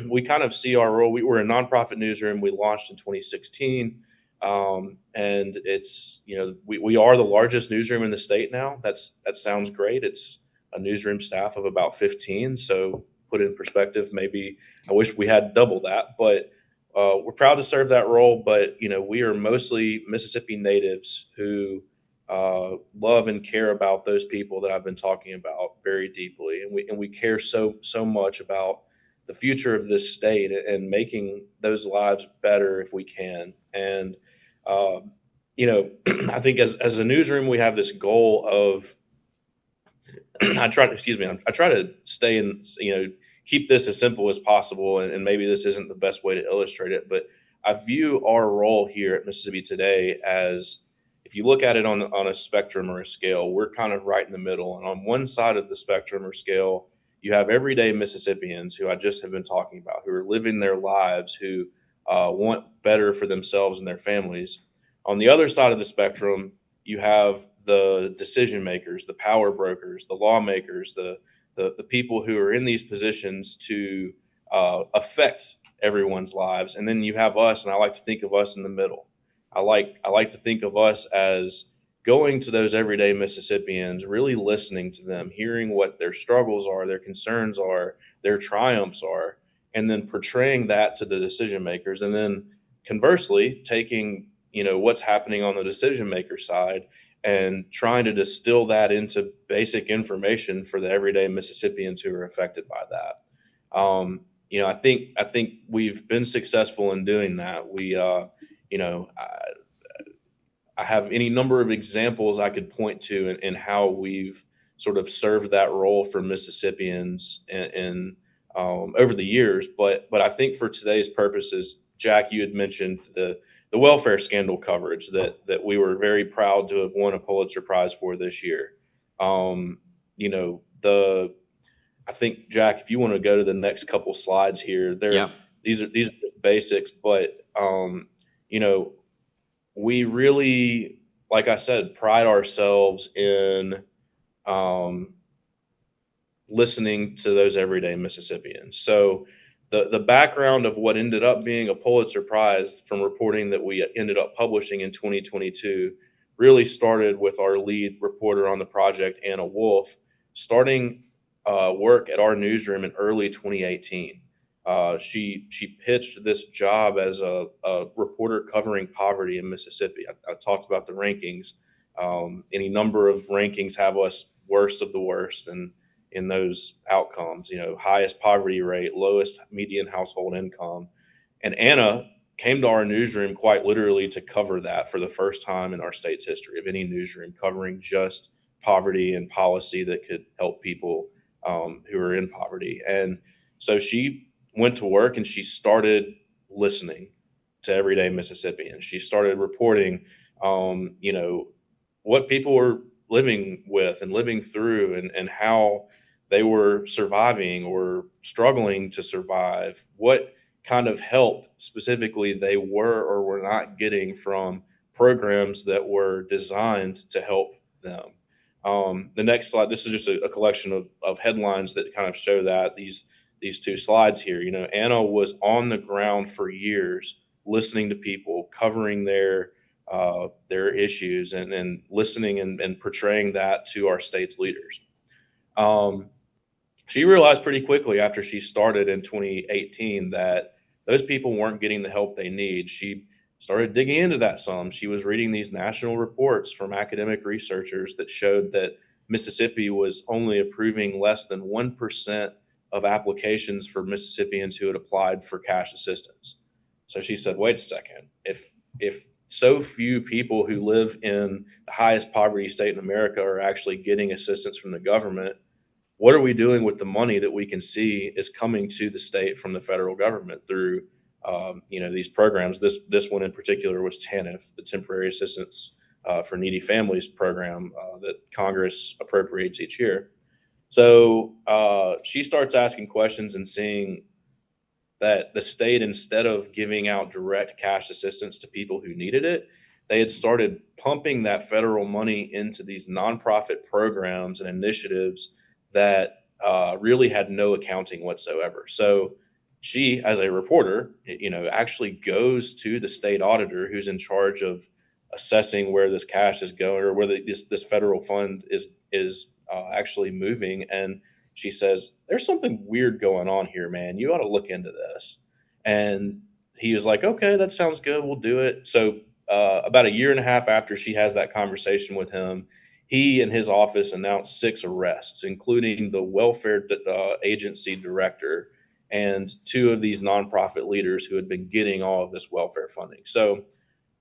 We kind of see our role. We're a nonprofit newsroom. We launched in 2016. And it's, we are the largest newsroom in the state now. That sounds great. It's a newsroom staff of about 15. So put in perspective, maybe I wish we had double that, but we're proud to serve that role. But, we are mostly Mississippi natives who love and care about those people that I've been talking about very deeply. And we care so much about the future of this state and making those lives better if we can. And I think as a newsroom, we have this goal of, I try to stay in, keep this as simple as possible. And maybe this isn't the best way to illustrate it, but I view our role here at Mississippi Today as, if you look at it on a spectrum or a scale, we're kind of right in the middle. And on one side of the spectrum or scale, you have everyday Mississippians who I just have been talking about, who are living their lives, who want better for themselves and their families. On the other side of the spectrum, you have the decision makers, the power brokers, the lawmakers, the people who are in these positions to affect everyone's lives. And then you have us, and I like to think of us in the middle. I like to think of us as going to those everyday Mississippians, really listening to them, hearing what their struggles are, their concerns are, their triumphs are, and then portraying that to the decision makers, and then conversely taking, what's happening on the decision maker side and trying to distill that into basic information for the everyday Mississippians who are affected by that. I think we've been successful in doing that. I have any number of examples I could point to in how we've sort of served that role for Mississippians in over the years. But I think for today's purposes, Jack, you had mentioned the welfare scandal coverage that we were very proud to have won a Pulitzer Prize for this year. I think, Jack, if you want to go to the next couple slides here, these are just basics, but we really, like I said, pride ourselves in listening to those everyday Mississippians. So the background of what ended up being a Pulitzer Prize from reporting that we ended up publishing in 2022 really started with our lead reporter on the project, Anna Wolf, starting work at our newsroom in early 2018. She pitched this job as a reporter covering poverty in Mississippi. I talked about the rankings. Any number of rankings have us worst of the worst in those outcomes, highest poverty rate, lowest median household income. And Anna came to our newsroom quite literally to cover that for the first time in our state's history of any newsroom covering just poverty and policy that could help people who are in poverty. And so she went to work and she started listening to everyday Mississippians. She started reporting, what people were living with and living through and how they were surviving or struggling to survive, what kind of help specifically they were or were not getting from programs that were designed to help them. The next slide, this is just a collection of headlines that kind of show that these two slides here. Anna was on the ground for years, listening to people, covering their issues, and listening and portraying that to our state's leaders. She realized pretty quickly after she started in 2018 that those people weren't getting the help they need. She started digging into that some. She was reading these national reports from academic researchers that showed that Mississippi was only approving less than 1% of applications for Mississippians who had applied for cash assistance. So she said, wait a second, if so few people who live in the highest poverty state in America are actually getting assistance from the government, what are we doing with the money that we can see is coming to the state from the federal government through these programs? This one in particular was TANF, the Temporary Assistance for Needy Families program that Congress appropriates each year. So she starts asking questions and seeing that the state, instead of giving out direct cash assistance to people who needed it, they had started pumping that federal money into these nonprofit programs and initiatives that really had no accounting whatsoever. So she, as a reporter, actually goes to the state auditor who's in charge of assessing where this cash is going or where this federal fund is actually moving. And she says, there's something weird going on here, man. You ought to look into this. And he was like, okay, that sounds good. We'll do it. So about a year and a half after she has that conversation with him, he and his office announced 6 arrests, including the welfare agency director and 2 of these nonprofit leaders who had been getting all of this welfare funding. So,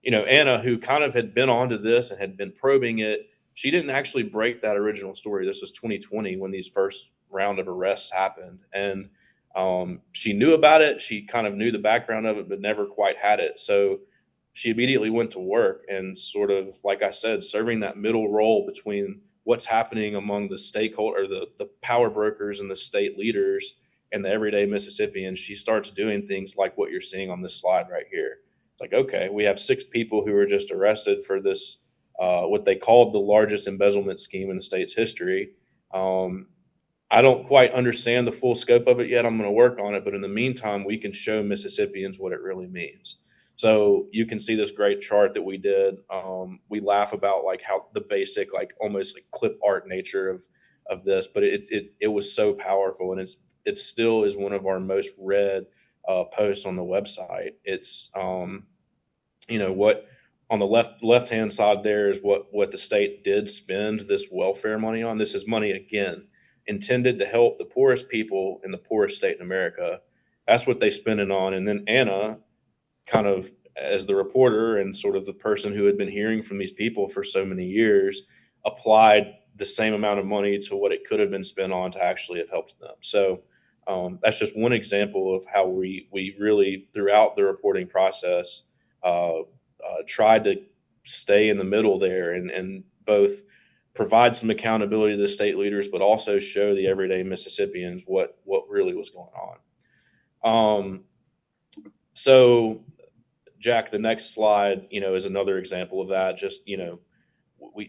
Anna, who kind of had been onto this and had been probing it, she didn't actually break that original story. This was 2020 when these first round of arrests happened. And she knew about it. She kind of knew the background of it, but never quite had it. So she immediately went to work and sort of, like I said, serving that middle role between what's happening among the stakeholder, the power brokers and the state leaders and the everyday Mississippians. She starts doing things like what you're seeing on this slide right here. It's like, okay, we have 6 people who were just arrested for this, what they called the largest embezzlement scheme in the state's history. I don't quite understand the full scope of it yet. I'm going to work on it. But in the meantime, we can show Mississippians what it really means. So you can see this great chart that we did. We laugh about like how the basic, like almost like clip art nature of this, but it was so powerful, and it's it still is one of our most read posts on the website. It's what on the left hand side there is what the state did spend this welfare money on. This is money again intended to help the poorest people in the poorest state in America. That's what they spend it on. And then Anna, kind of as the reporter and sort of the person who had been hearing from these people for so many years, applied the same amount of money to what it could have been spent on to actually have helped them. So that's just one example of how we really, throughout the reporting process, tried to stay in the middle there and both provide some accountability to the state leaders, but also show the everyday Mississippians what really was going on. So Jack, the next slide, is another example of that. Just,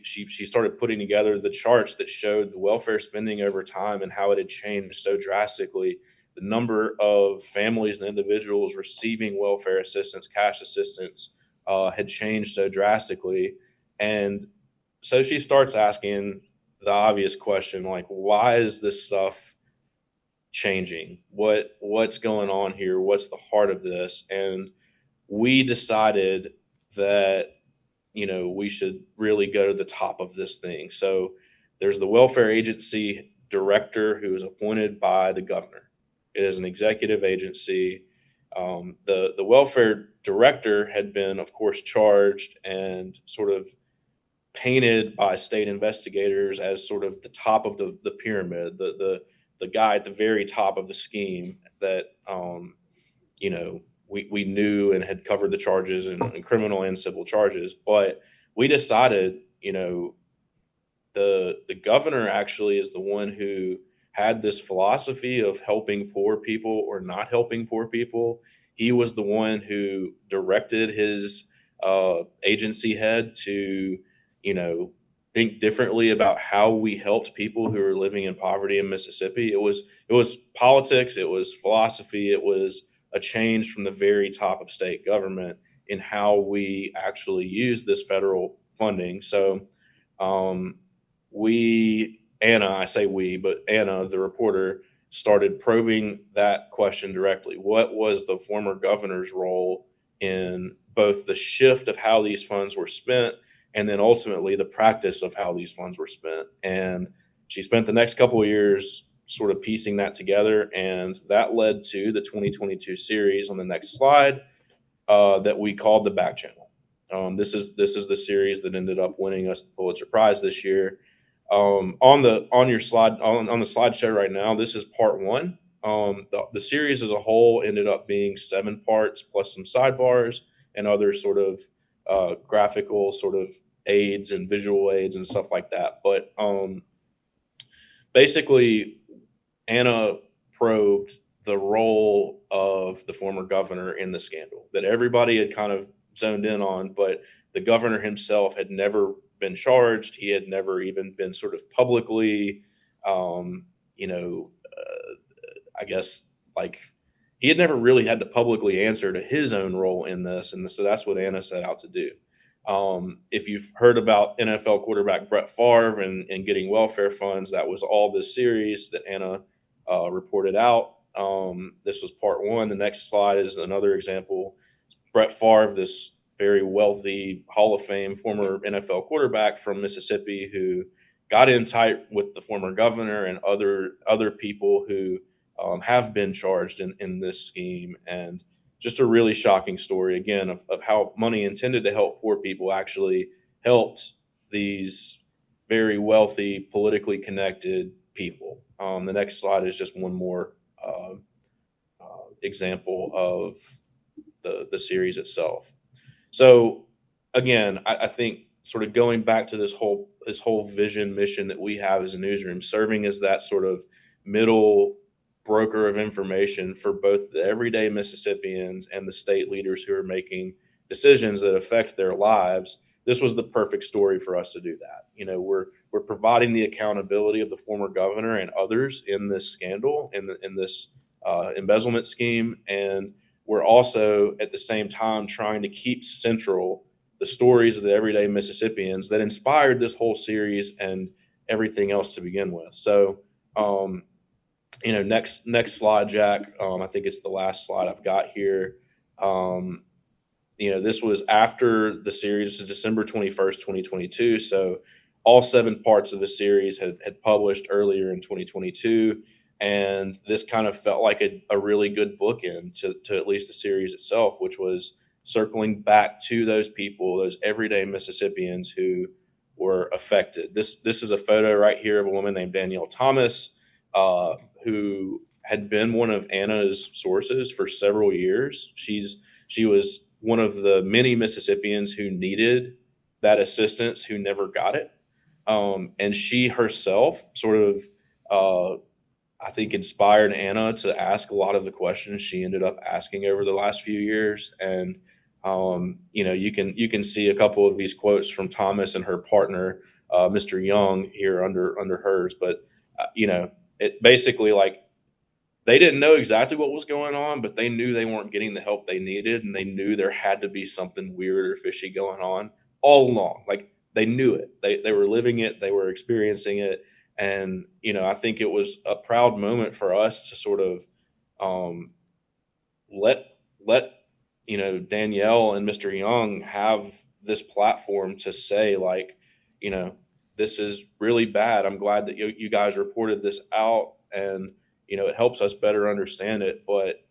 she started putting together the charts that showed the welfare spending over time and how it had changed so drastically. The number of families and individuals receiving welfare assistance, cash assistance, had changed so drastically. And so she starts asking the obvious question, like, why is this stuff changing? What's going on here? What's the heart of this? And we decided that, we should really go to the top of this thing. So there's the welfare agency director who is appointed by the governor. It is an executive agency. The welfare director had been, of course, charged and sort of painted by state investigators as sort of the top of the pyramid, the guy at the very top of the scheme that we knew and had covered the charges and criminal and civil charges. But we decided, the governor actually is the one who had this philosophy of helping poor people or not helping poor people. He was the one who directed his agency head to, think differently about how we helped people who are living in poverty in Mississippi. It was politics, it was philosophy, it was a change from the very top of state government in how we actually use this federal funding. So Anna, the reporter, started probing that question directly. What was the former governor's role in both the shift of how these funds were spent and then ultimately the practice of how these funds were spent? And she spent the next couple of years sort of piecing that together, and that led to the 2022 series on the next slide that we called the Back Channel. This is the series that ended up winning us the Pulitzer Prize this year. On the slideshow right now, this is part one. The series as a whole ended up being 7 parts plus some sidebars and other sort of graphical sort of aids and visual aids and stuff like that. But basically, Anna probed the role of the former governor in the scandal that everybody had kind of zoned in on, but the governor himself had never been charged. He had never even been sort of publicly, I guess, like, he had never really had to publicly answer to his own role in this. And so that's what Anna set out to do. If you've heard about NFL quarterback Brett Favre and getting welfare funds, that was all this series that Anna reported out. This was part one. The next slide is another example. Brett Favre, this very wealthy Hall of Fame former NFL quarterback from Mississippi, who got in tight with the former governor and other people who have been charged in this scheme. And just a really shocking story, again, of how money intended to help poor people actually helped these very wealthy, politically connected people. The next slide is just one more example of the series itself. So again, I think sort of going back to this whole vision mission that we have as a newsroom, serving as that sort of middle broker of information for both the everyday Mississippians and the state leaders who are making decisions that affect their lives. This was the perfect story for us to do that. We're providing the accountability of the former governor and others in this scandal, in this embezzlement scheme, and we're also at the same time trying to keep central the stories of the everyday Mississippians that inspired this whole series and everything else to begin with. So Next slide, Jack. I think it's the last slide I've got here. This was after the series, December 21st, 2022. So all 7 parts of the series had published earlier in 2022. And this kind of felt like a really good bookend to at least the series itself, which was circling back to those people, those everyday Mississippians who were affected. This is a photo right here of a woman named Danielle Thomas, who had been one of Anna's sources for several years. She was one of the many Mississippians who needed that assistance who never got it. And she herself sort of, I think, inspired Anna to ask a lot of the questions she ended up asking over the last few years. And you can see a couple of these quotes from Thomas and her partner, Mr. Young, here under hers. But it basically, like, they didn't know exactly what was going on, but they knew they weren't getting the help they needed, and they knew there had to be something weird or fishy going on all along. Like, they knew it. They were living it. They were experiencing it. And I think it was a proud moment for us to sort of um, let Danielle and Mr. Young have this platform to say, like, this is really bad. I'm glad that you guys reported this out, and it helps us better understand it. But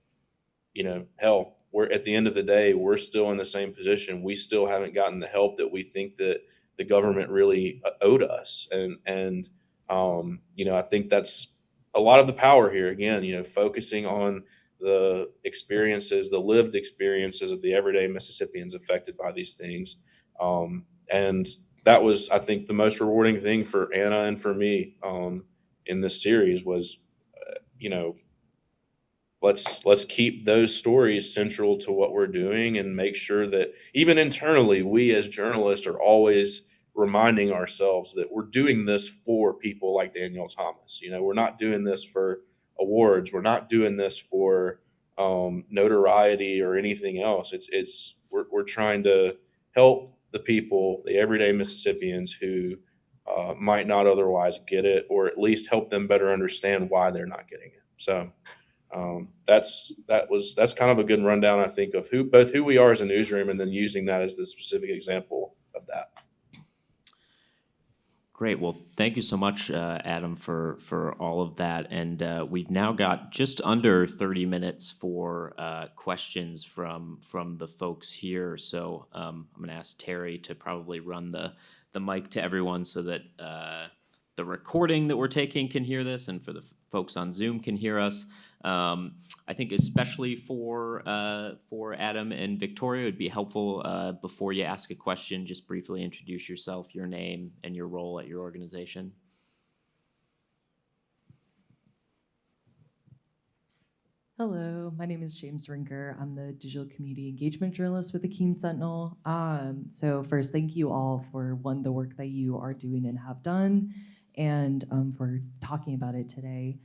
hell, we're at the end of the day, we're still in the same position. We still haven't gotten the help that we think that the government really owed us. And I think that's a lot of the power here. Again, focusing on the experiences, the lived experiences of the everyday Mississippians affected by these things. And that was, I think, the most rewarding thing for Anna and for me in this series was, let's keep those stories central to what we're doing, and make sure that even internally, we as journalists are always reminding ourselves that we're doing this for people like Danielle Thomas. We're not doing this for awards. We're not doing this for notoriety or anything else. We're trying to help the people, the everyday Mississippians who might not otherwise get it, or at least help them better understand why they're not getting it. So that's kind of a good rundown, I think, of who we are as a newsroom, and then using that as the specific example of that. Great. Well, thank you so much, Adam, for all of that. And we've now got just under 30 minutes for questions from the folks here. So I'm going to ask Terry to probably run the mic to everyone so that the recording that we're taking can hear this, and for the folks on Zoom can hear us. I think especially for Adam and Victoria, it would be helpful before you ask a question, just briefly introduce yourself, your name, and your role at your organization. Hello, my name is James Rinker. I'm the digital community engagement journalist with the Keene Sentinel. So first, thank you all for the work that you are doing and have done, and for talking about it today.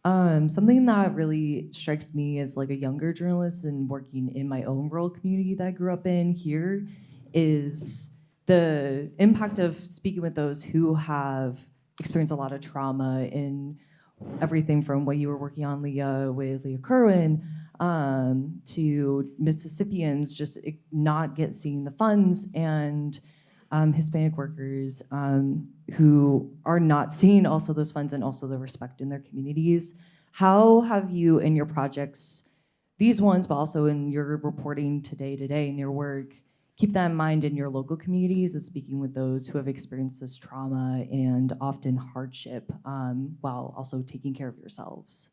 Something that really strikes me as like a younger journalist and working in my own rural community that I grew up in here is the impact of speaking with those who have experienced a lot of trauma in everything from what you were working on, Leah, with Leah Kerwin, to Mississippians just not seeing the funds, and Hispanic workers who are not seeing also those funds and also the respect in their communities. How have you in your projects, these ones, but also in your reporting today in your work, keep that in mind in your local communities of speaking with those who have experienced this trauma and often hardship while also taking care of yourselves?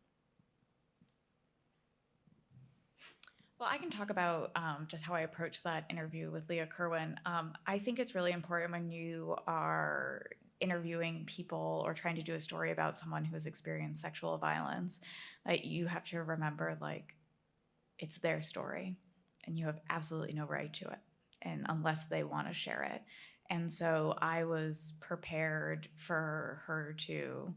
Well, I can talk about just how I approached that interview with Leah Kerwin. I think it's really important when you are interviewing people or trying to do a story about someone who has experienced sexual violence, that you have to remember, like, it's their story and you have absolutely no right to it, and unless they want to share it. And so I was prepared for her to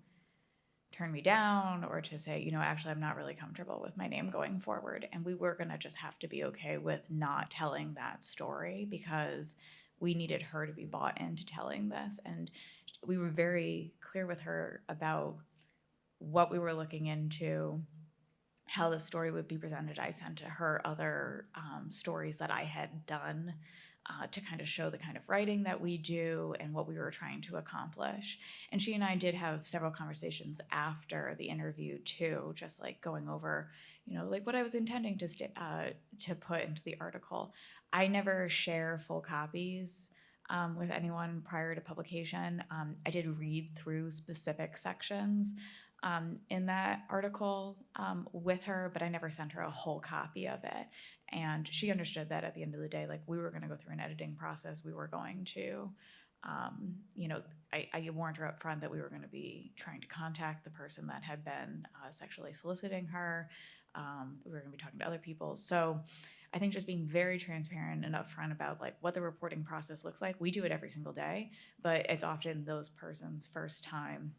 turn me down or to say, actually, I'm not really comfortable with my name going forward. And we were going to just have to be okay with not telling that story, because we needed her to be bought into telling this. And we were very clear with her about what we were looking into, how the story would be presented. I sent her other stories that I had done to kind of show the kind of writing that we do and what we were trying to accomplish. And she and I did have several conversations after the interview too, just like going over, like what I was intending to put into the article. I never share full copies with anyone prior to publication. I did read through specific sections in that article with her, but I never sent her a whole copy of it. And she understood that at the end of the day, like we were going to go through an editing process. We were going to, I warned her up front that we were going to be trying to contact the person that had been sexually soliciting her. We were going to be talking to other people. So I think just being very transparent and upfront about like what the reporting process looks like. We do it every single day, but it's often those person's first time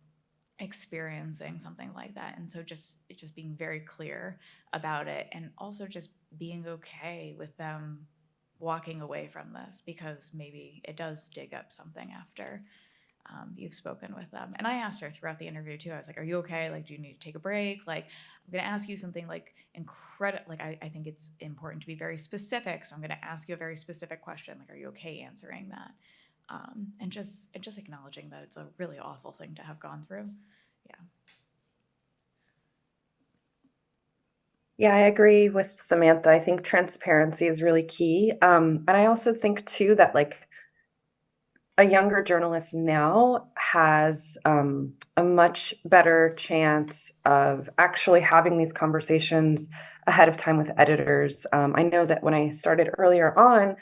experiencing something like that. And so just being very clear about it, and also just being okay with them walking away from this, because maybe it does dig up something after you've spoken with them. And I asked her throughout the interview too, I was like, are you okay? Like, do you need to take a break? Like, I'm going to ask you something like incredible. Like, I think it's important to be very specific. So I'm going to ask you a very specific question. Like, are you okay answering that? And just acknowledging that it's a really awful thing to have gone through. Yeah. Yeah, I agree with Samantha. I think transparency is really key. And I also think too that like a younger journalist now has a much better chance of actually having these conversations ahead of time with editors. I know that when I started earlier on,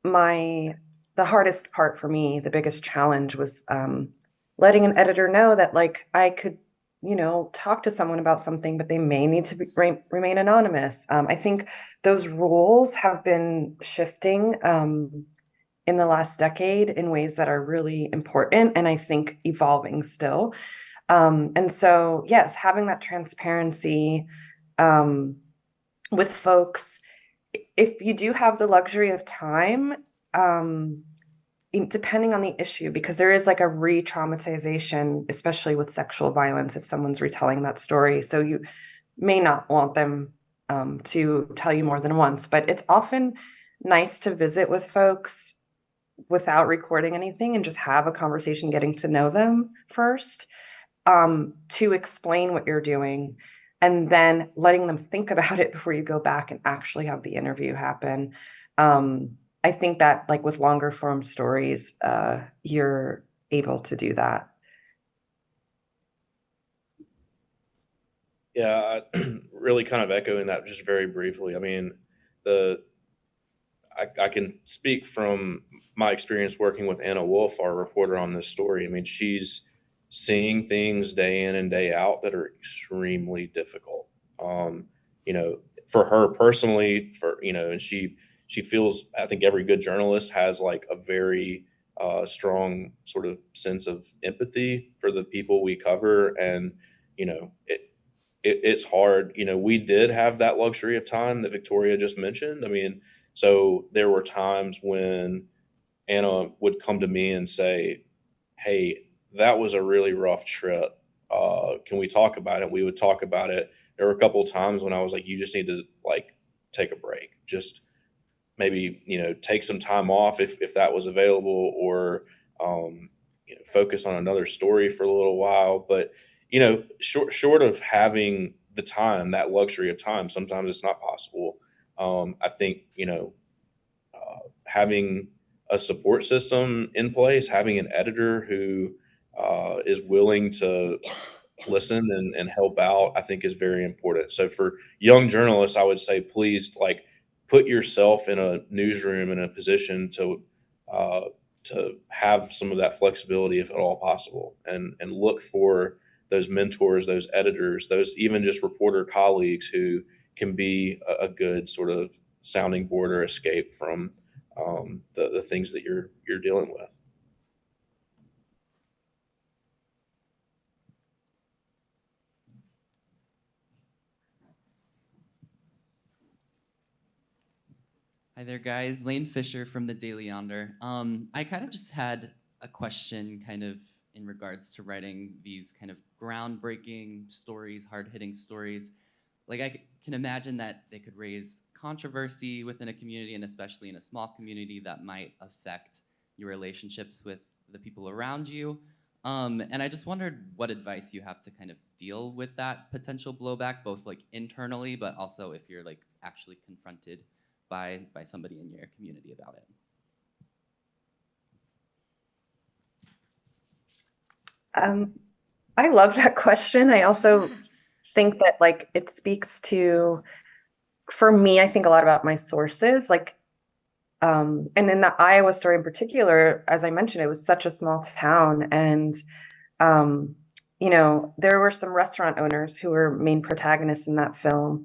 the hardest part for me, the biggest challenge was letting an editor know that like I could, talk to someone about something, but they may need to remain anonymous. I think those rules have been shifting in the last decade in ways that are really important, and I think evolving still. And so, yes, having that transparency with folks, if you do have the luxury of time, depending on the issue, because there is like a re-traumatization, especially with sexual violence, if someone's retelling that story. So you may not want them to tell you more than once, but it's often nice to visit with folks without recording anything and just have a conversation, getting to know them first, to explain what you're doing, and then letting them think about it before you go back and actually have the interview happen. I think that like with longer form stories, you're able to do that. Yeah, really kind of echoing that just very briefly. I mean, I can speak from my experience working with Anna Wolf, our reporter on this story. I mean, she's seeing things day in and day out that are extremely difficult. You know, for her personally, and she feels, I think every good journalist has like a very strong sort of sense of empathy for the people we cover, and you know, it's hard. You know, we did have that luxury of time that Victoria just mentioned. I mean, so there were times when Anna would come to me and say, "Hey, that was a really rough trip. Can we talk about it?" We would talk about it. There were a couple of times when I was like, "You just need to like take a break. Just maybe, take some time off if that was available, or focus on another story for a little while." But short of having the time, that luxury of time, sometimes it's not possible. I think having a support system in place, having an editor who is willing to listen and help out, I think is very important. So for young journalists, I would say please like put yourself in a newsroom in a position uh, to have some of that flexibility if at all possible, and look for those mentors, those editors, those even just reporter colleagues who can be a good sort of sounding board or escape from the things that you're dealing with. Hi there, guys. Lane Fisher from the Daily Yonder. I kind of just had a question kind of in regards to writing these kind of groundbreaking stories, hard-hitting stories. Like I can imagine that they could raise controversy within a community, and especially in a small community, that might affect your relationships with the people around you. And I just wondered what advice you have to kind of deal with that potential blowback, both like internally, but also if you're like actually confronted by somebody in your community about it. I love that question. I also think that like it speaks to, for me, I think a lot about my sources. Like, and in the Iowa story in particular, as I mentioned, it was such a small town, and you know, there were some restaurant owners who were main protagonists in that film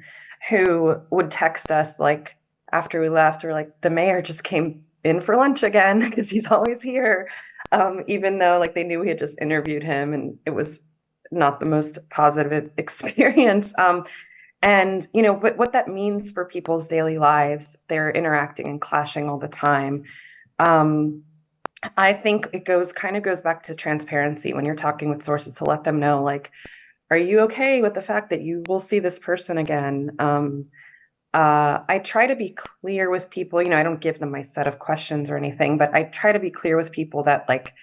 who would text us like after we left, or like the mayor just came in for lunch again because he's always here, even though like they knew we had just interviewed him and it was not the most positive experience. And you know what that means for people's daily lives. They're interacting and clashing all the time. I think it kind of goes back to transparency when you're talking with sources, to let them know, like, are you okay with the fact that you will see this person again? I try to be clear with people. You know, I don't give them my set of questions or anything, but I try to be clear with people that like,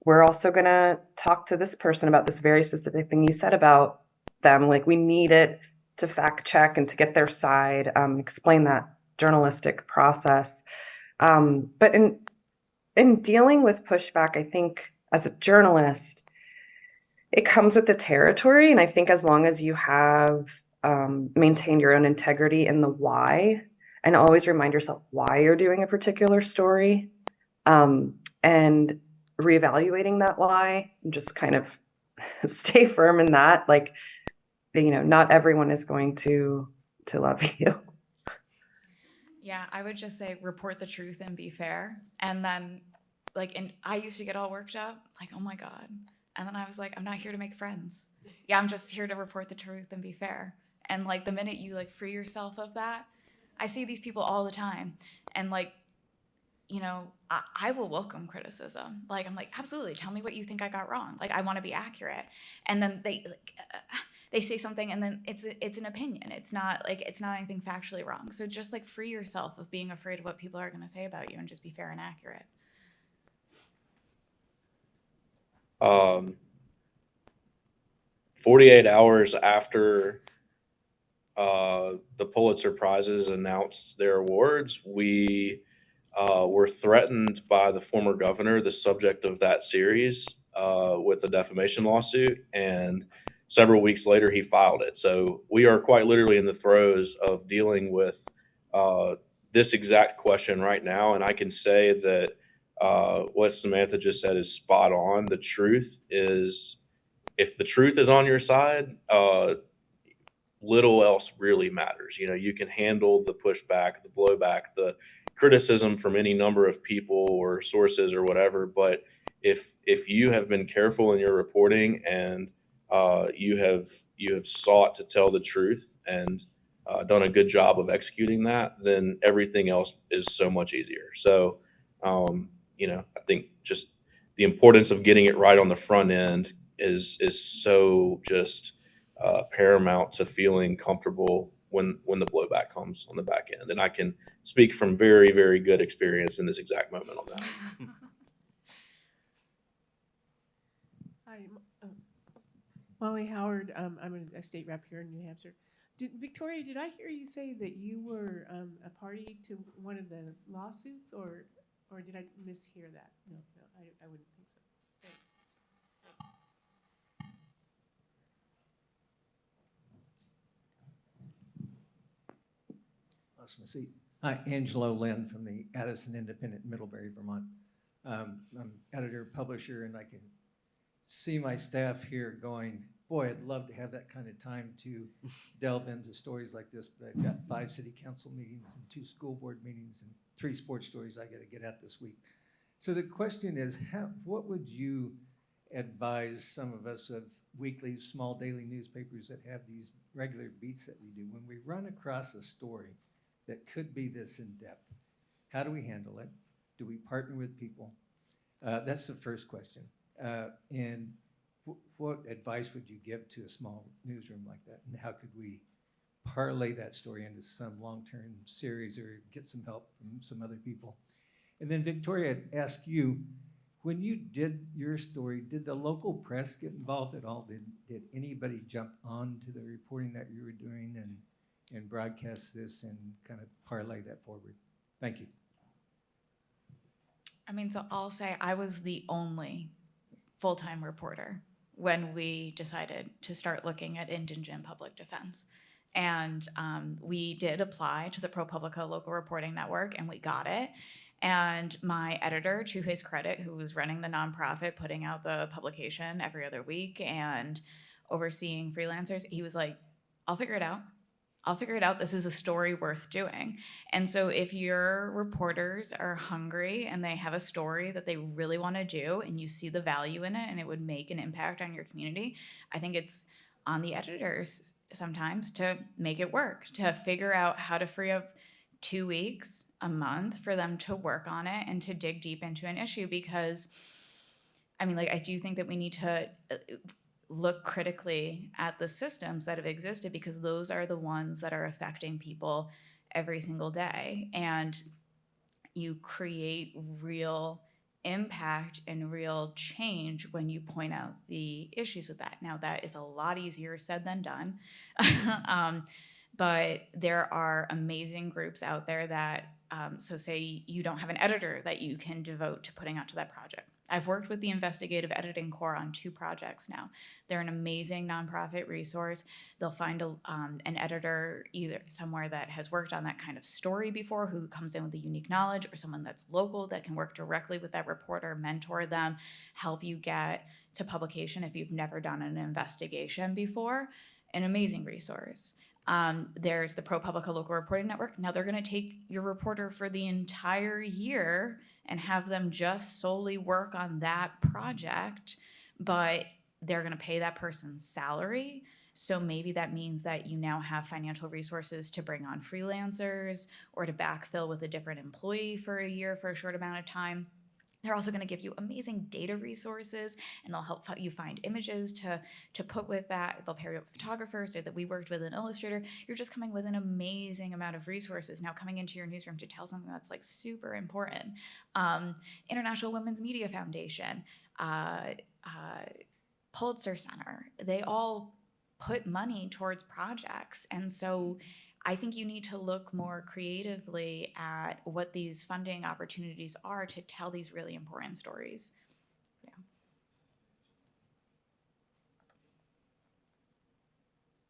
we're also going to talk to this person about this very specific thing you said about them. Like, we need it to fact check and to get their side, explain that journalistic process. But in dealing with pushback, I think as a journalist, it comes with the territory. And I think as long as you have maintained your own integrity in the why, and always remind yourself why you're doing a particular story, and reevaluating that why, and just kind of stay firm in that. Like, you know, not everyone is going to love you. Yeah, I would just say report the truth and be fair. And then, like, and I used to get all worked up, like, oh my God. And then I was like, I'm not here to make friends. Yeah, I'm just here to report the truth and be fair. And like the minute you like free yourself of that, I see these people all the time. And like, you know, I will welcome criticism. Like, I'm like, absolutely, tell me what you think I got wrong. Like, I want to be accurate. And then they say something, and then it's an opinion. It's not anything factually wrong. So just like free yourself of being afraid of what people are going to say about you, and just be fair and accurate. 48 hours after the Pulitzer Prizes announced their awards, we were threatened by the former governor, the subject of that series, with a defamation lawsuit. And several weeks later, he filed it. So we are quite literally in the throes of dealing with this exact question right now. And I can say that what Samantha just said is spot on. The truth is, if the truth is on your side, little else really matters. You know, you can handle the pushback, the blowback, the criticism from any number of people or sources or whatever. But if you have been careful in your reporting, and you have sought to tell the truth and done a good job of executing that, then everything else is so much easier. So, you know, I think just the importance of getting it right on the front end is so just paramount to feeling comfortable when the blowback comes on the back end. And I can speak from very, very good experience in this exact moment on that. Hi, Molly Howard. I'm a state rep here in New Hampshire. Victoria, did I hear you say that you were a party to one of the lawsuits, or did I mishear that? No, I wouldn't think so. Thanks. Lost my seat. Hi, Angelo Lynn from the Addison Independent, Middlebury, Vermont. I'm editor, publisher, and I can see my staff here going, boy, I'd love to have that kind of time to delve into stories like this, but I've got 5 city council meetings and 2 school board meetings and 3 sports stories I got to get at this week. So the question is, what would you advise some of us of weekly, small daily newspapers that have these regular beats that we do? When we run across a story that could be this in depth, how do we handle it? Do we partner with people? That's the first question. And what advice would you give to a small newsroom like that? And how could we parlay that story into some long-term series or get some help from some other people? And then Victoria, I'd ask you, when you did your story, did the local press get involved at all? Did anybody jump on to the reporting that you were doing and broadcast this and kind of parlay that forward? Thank you. I mean, so I'll say I was the only full-time reporter when we decided to start looking at indigent public defense. And we did apply to the ProPublica Local Reporting Network, and we got it. And my editor, to his credit, who was running the nonprofit, putting out the publication every other week and overseeing freelancers, he was like, I'll figure it out. I'll figure it out. This is a story worth doing. And so if your reporters are hungry and they have a story that they really want to do and you see the value in it and it would make an impact on your community, I think it's on the editors sometimes to make it work, to figure out how to free up 2 weeks, a month for them to work on it and to dig deep into an issue. Because, I mean, like, I do think that we need to look critically at the systems that have existed, because those are the ones that are affecting people every single day. And you create real impact and real change when you point out the issues with that. Now, that is a lot easier said than done. But there are amazing groups out there that, so say you don't have an editor that you can devote to putting out to that project. I've worked with the Investigative Editing Corps on 2 projects now. They're an amazing nonprofit resource. They'll find an editor either somewhere that has worked on that kind of story before, who comes in with a unique knowledge, or someone that's local that can work directly with that reporter, mentor them, help you get to publication if you've never done an investigation before. An amazing resource. There's the ProPublica Local Reporting Network. Now they're going to take your reporter for the entire year and have them just solely work on that project, but they're going to pay that person's salary. So maybe that means that you now have financial resources to bring on freelancers or to backfill with a different employee for a year for a short amount of time. They're also going to give you amazing data resources, and they'll help you find images to put with that. They'll pair you up with photographers, so that we worked with an illustrator. You're just coming with an amazing amount of resources now coming into your newsroom to tell something that's like super important. International Women's Media Foundation, Pulitzer Center, they all put money towards projects. And so I think you need to look more creatively at what these funding opportunities are to tell these really important stories.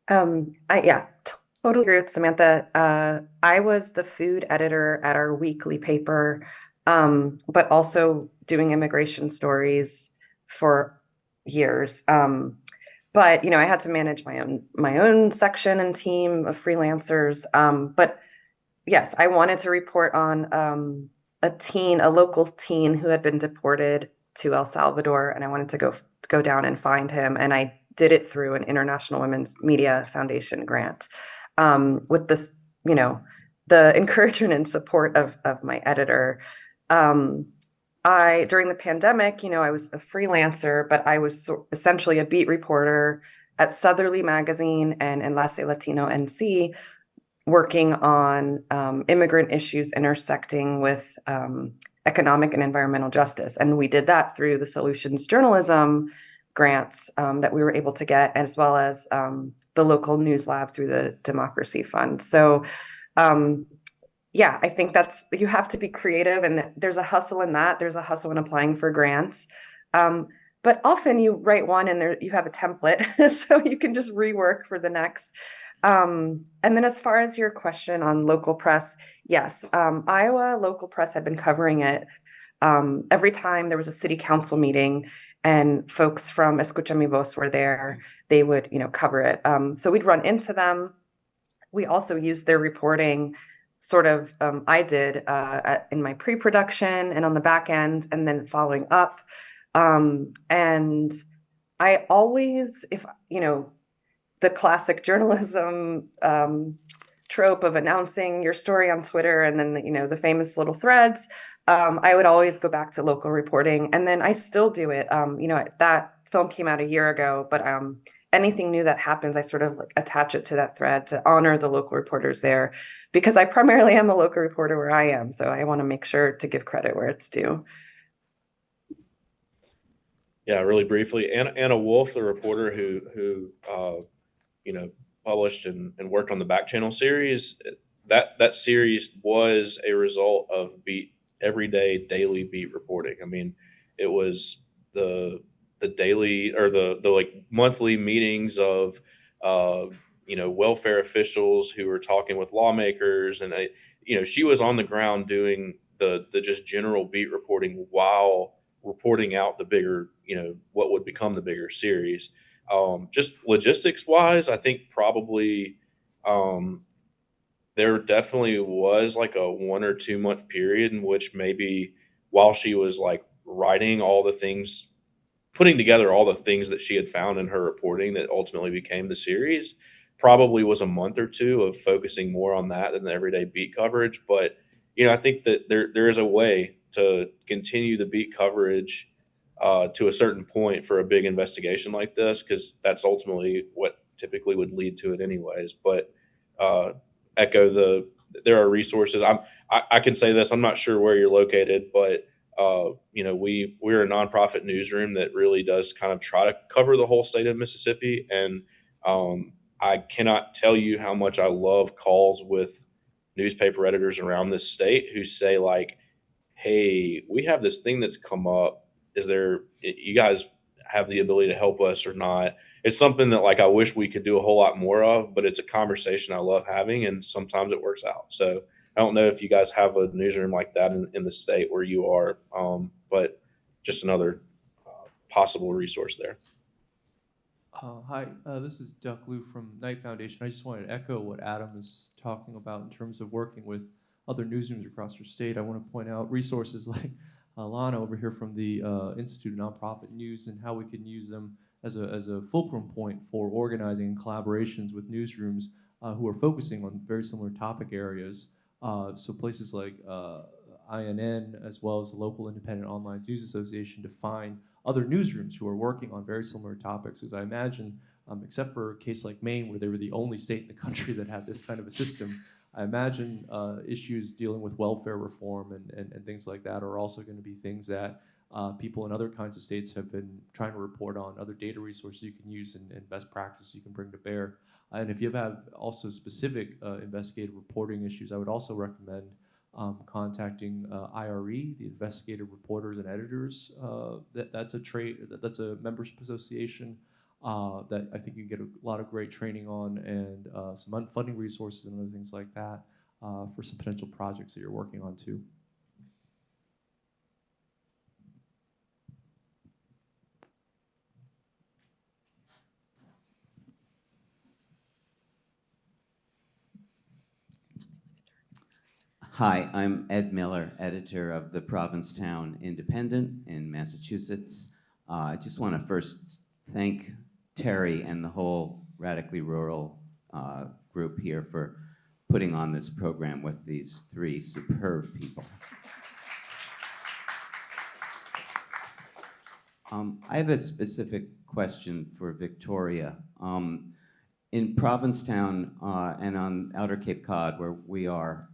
Yeah, totally agree with Samantha. I was the food editor at our weekly paper, but also doing immigration stories for years. But I had to manage my own section and team of freelancers. But yes, I wanted to report on a local teen who had been deported to El Salvador, and I wanted to go down and find him. And I did it through an International Women's Media Foundation grant, with this, the encouragement and support of my editor. During the pandemic, I was a freelancer, but I was essentially a beat reporter at Southerly Magazine and Enlace Latino NC, working on immigrant issues intersecting with economic and environmental justice. And we did that through the Solutions Journalism grants that we were able to get, as well as the local news lab through the Democracy Fund. So yeah, I think you have to be creative, and there's a hustle in that. There's a hustle in applying for grants. But often you write one and you have a template, so you can just rework for the next. And then as far as your question on local press, yes, Iowa local press had been covering it. Every time there was a city council meeting and folks from Escucha Mi Voz were there, they would, cover it. So we'd run into them. We also used their reporting sort of, I did in my pre-production and on the back end, and then following up. And I always, the classic journalism trope of announcing your story on Twitter and then, the famous little threads. I would always go back to local reporting, and then I still do it. That film came out a year ago, but anything new that happens, I sort of like attach it to that thread to honor the local reporters there, because I primarily am a local reporter where I am, so I want to make sure to give credit where it's due. Yeah, really briefly, Anna Wolf, the reporter who published and worked on the Back Channel series, that series was a result of everyday daily beat reporting. I mean, it was the daily or the like monthly meetings of welfare officials who were talking with lawmakers, and she was on the ground doing the just general beat reporting while reporting out the bigger, what would become the bigger series. Just logistics wise, I think probably um, there definitely was like a 1 or 2 month period in which maybe while she was like writing all the things, putting together all the things that she had found in her reporting that ultimately became the series, probably was a month or two of focusing more on that than the everyday beat coverage. But I think that there is a way to continue the beat coverage to a certain point for a big investigation like this, because that's ultimately what typically would lead to it anyways. But uh, echo there are resources. I can say this. I'm not sure where you're located, but we're a nonprofit newsroom that really does kind of try to cover the whole state of Mississippi, and I cannot tell you how much I love calls with newspaper editors around this state who say like, "Hey, we have this thing that's come up. You guys have the ability to help us or not?" It's something that like I wish we could do a whole lot more of, but it's a conversation I love having, and sometimes it works out. So I don't know if you guys have a newsroom like that in the state where you are, but just another possible resource there. Hi, this is Duck Liu from Knight Foundation. I just wanted to echo what Adam is talking about in terms of working with other newsrooms across your state. I want to point out resources like Lana over here from the Institute of Nonprofit News, and how we can use them as a fulcrum point for organizing collaborations with newsrooms who are focusing on very similar topic areas. So places like INN, as well as the local Independent Online News Association, to find other newsrooms who are working on very similar topics. Because I imagine, except for a case like Maine, where they were the only state in the country that had this kind of a system, I imagine issues dealing with welfare reform and things like that are also going to be things that people in other kinds of states have been trying to report on, other data resources you can use and best practices you can bring to bear. And if you have also specific investigative reporting issues, I would also recommend contacting IRE, the Investigative Reporters and Editors. That's a membership association that I think you can get a lot of great training on, and some funding resources and other things like that for some potential projects that you're working on too. Hi, I'm Ed Miller, editor of the Provincetown Independent in Massachusetts. I just want to first thank Terry and the whole Radically Rural group here for putting on this program with these three superb people. I have a specific question for Victoria. In Provincetown and on Outer Cape Cod, where we are,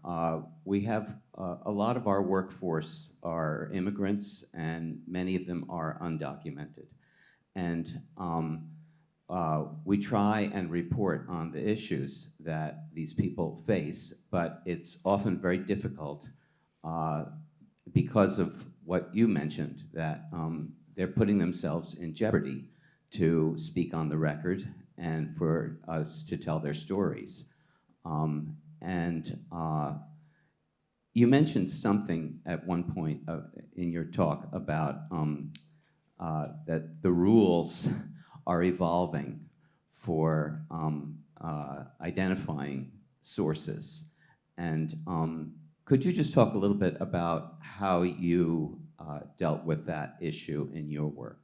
we have a lot of our workforce are immigrants, and many of them are undocumented. And we try and report on the issues that these people face, but it's often very difficult because of what you mentioned, that they're putting themselves in jeopardy to speak on the record and for us to tell their stories. You mentioned something at one point in your talk about that the rules are evolving for identifying sources. And could you just talk a little bit about how you dealt with that issue in your work?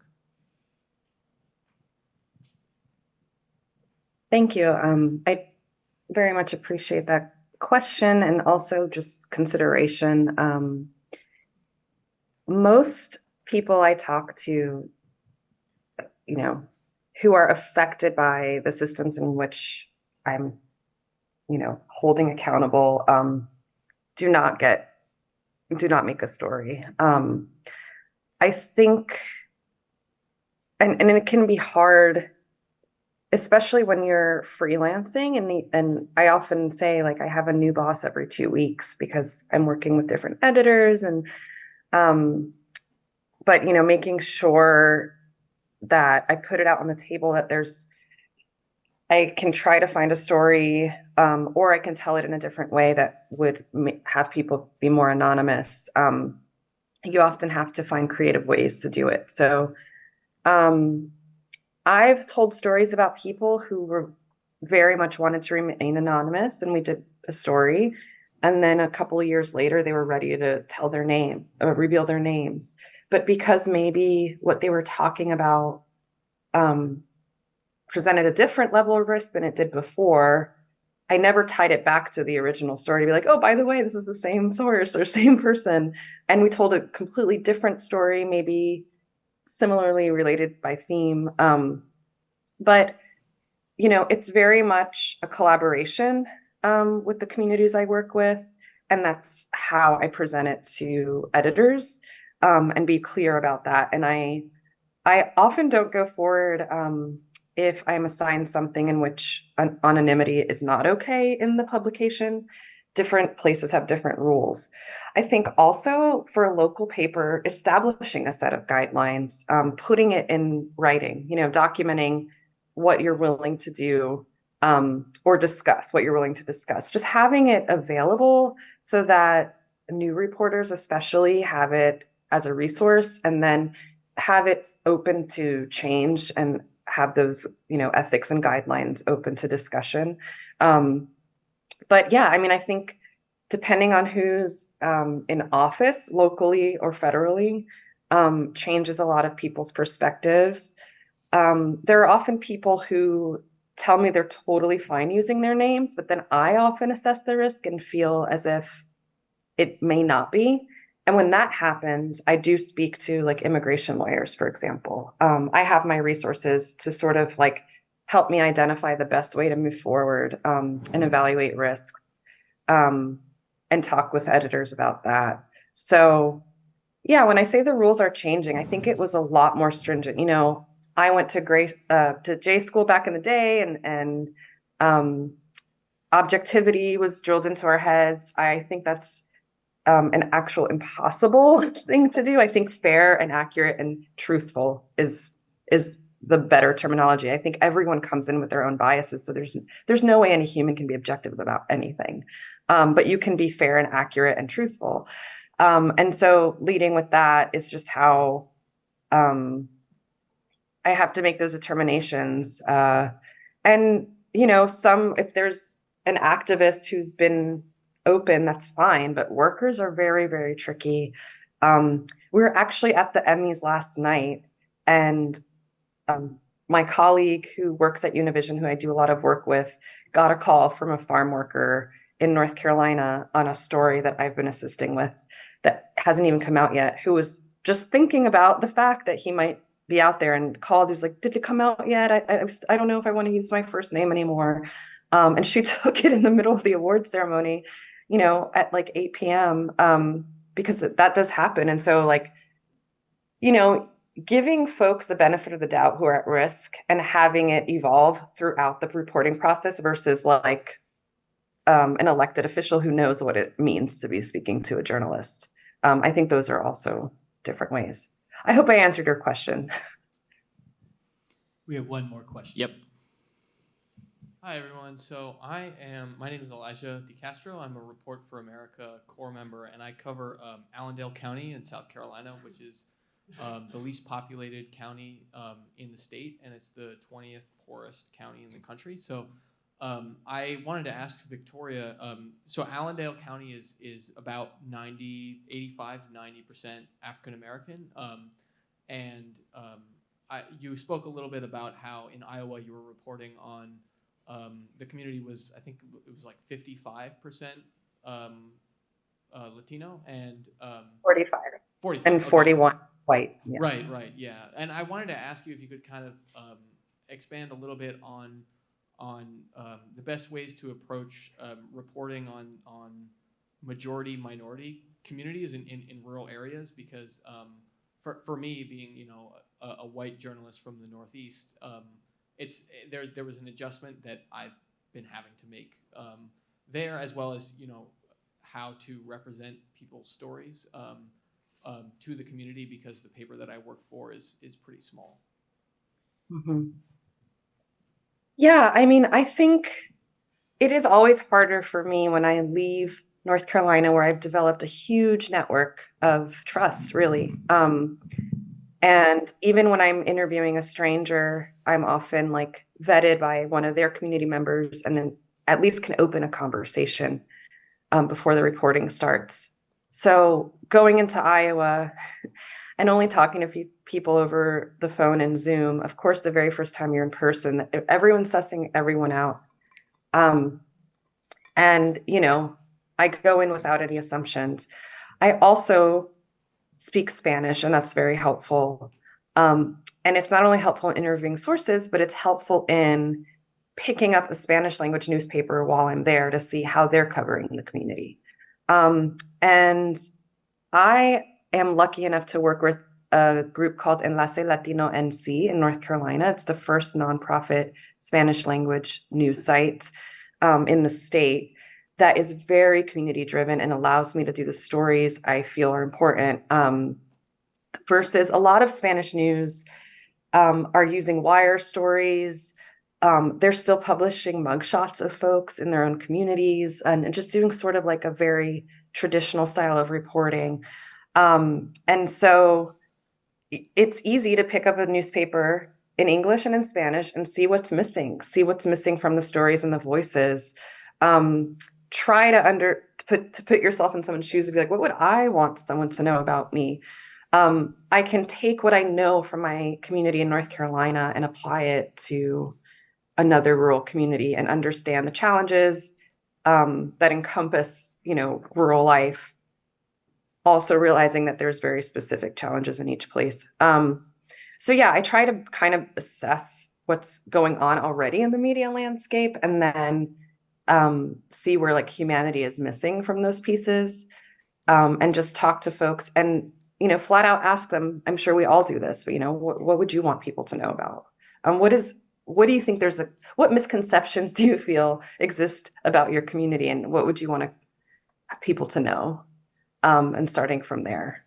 Thank you. I very much appreciate that question, and also just consideration. most people I talk to, you know, who are affected by the systems in which I'm, holding accountable, do not make a story. I think, and it can be hard, especially when you're freelancing. And I often say, like, I have a new boss every 2 weeks because I'm working with different editors, and but making sure that I put it out on the table that I can try to find a story, or I can tell it in a different way that would have people be more anonymous. You often have to find creative ways to do it. So I've told stories about people who were very much wanted to remain anonymous, and we did a story. And then a couple of years later, they were ready to tell their name, or reveal their names. But because maybe what they were talking about presented a different level of risk than it did before, I never tied it back to the original story to be like, oh, by the way, this is the same source or same person. And we told a completely different story, maybe similarly related by theme. But, it's very much a collaboration with the communities I work with. And that's how I present it to editors, and be clear about that. And I often don't go forward if I'm assigned something in which anonymity is not okay in the publication. Different places have different rules. I think also for a local paper, establishing a set of guidelines, putting it in writing, documenting what you're willing to do, or discuss what you're willing to discuss, just having it available so that new reporters especially have it as a resource, and then have it open to change and have those, ethics and guidelines open to discussion. But yeah, I mean, I think depending on who's in office, locally or federally, changes a lot of people's perspectives. There are often people who tell me they're totally fine using their names, but then I often assess the risk and feel as if it may not be. And when that happens, I do speak to like immigration lawyers, for example. I have my resources to sort of like help me identify the best way to move forward, and evaluate risks, and talk with editors about that. So yeah, when I say the rules are changing, I think it was a lot more stringent. I went to J school back in the day, and objectivity was drilled into our heads. I think that's an actual impossible thing to do. I think fair and accurate and truthful is the better terminology. I think everyone comes in with their own biases, so there's no way any human can be objective about anything, but you can be fair and accurate and truthful. And so leading with that is just how I have to make those determinations. And if there's an activist who's been open, that's fine, but workers are very, very tricky. We were actually at the Emmys last night, and my colleague who works at Univision, who I do a lot of work with, got a call from a farm worker in North Carolina on a story that I've been assisting with that hasn't even come out yet, who was just thinking about the fact that he might be out there, and called. He was like, did it come out yet? I don't know if I want to use my first name anymore. And she took it in the middle of the award ceremony, at like 8 p.m. Because that does happen. And so like, giving folks the benefit of the doubt who are at risk and having it evolve throughout the reporting process versus like an elected official who knows what it means to be speaking to a journalist. I think those are also different ways. I hope I answered your question. We have one more question. Yep. Hi, everyone. So my name is Elijah DeCastro. I'm a Report for America Corps member, and I cover Allendale County in South Carolina, which is the least populated county in the state, and it's the 20th poorest county in the country. So I wanted to ask Victoria, so Allendale County is about 85 to 90% African-American, and you spoke a little bit about how in Iowa you were reporting on the community was, I think it was like 55% Latino, and 45. 45. And Okay. 41 white. Yeah. Right, yeah. And I wanted to ask you if you could kind of expand a little bit on the best ways to approach reporting on majority minority communities in rural areas, because for me, being a white journalist from the Northeast, there was an adjustment that I've been having to make there, as well as how to represent people's stories to the community, because the paper that I work for is pretty small. Mhm. Yeah, I mean, I think it is always harder for me when I leave North Carolina, where I've developed a huge network of trust, really. And even when I'm interviewing a stranger, I'm often like vetted by one of their community members, and then at least can open a conversation before the reporting starts. So going into Iowa and only talking to people over the phone and Zoom, of course, the very first time you're in person, everyone's sussing everyone out. And, I go in without any assumptions. I also speak Spanish, and that's very helpful. And it's not only helpful in interviewing sources, but it's helpful in picking up a Spanish language newspaper while I'm there to see how they're covering the community. And I am lucky enough to work with a group called Enlace Latino NC in North Carolina. It's the first nonprofit Spanish language news site in the state that is very community driven and allows me to do the stories I feel are important. Versus a lot of Spanish news are using wire stories. They're still publishing mugshots of folks in their own communities and just doing sort of like a very traditional style of reporting. And so it's easy to pick up a newspaper in English and in Spanish and see what's missing from the stories and the voices. Try to put yourself in someone's shoes and be like, what would I want someone to know about me? I can take what I know from my community in North Carolina and apply it to another rural community and understand the challenges that encompass, rural life. Also realizing that there's very specific challenges in each place. So yeah, I try to kind of assess what's going on already in the media landscape, and then see where like humanity is missing from those pieces, and just talk to folks and flat out ask them. I'm sure we all do this, but what would you want people to know about? What do you think what misconceptions do you feel exist about your community, and what would you want people to know? And starting from there.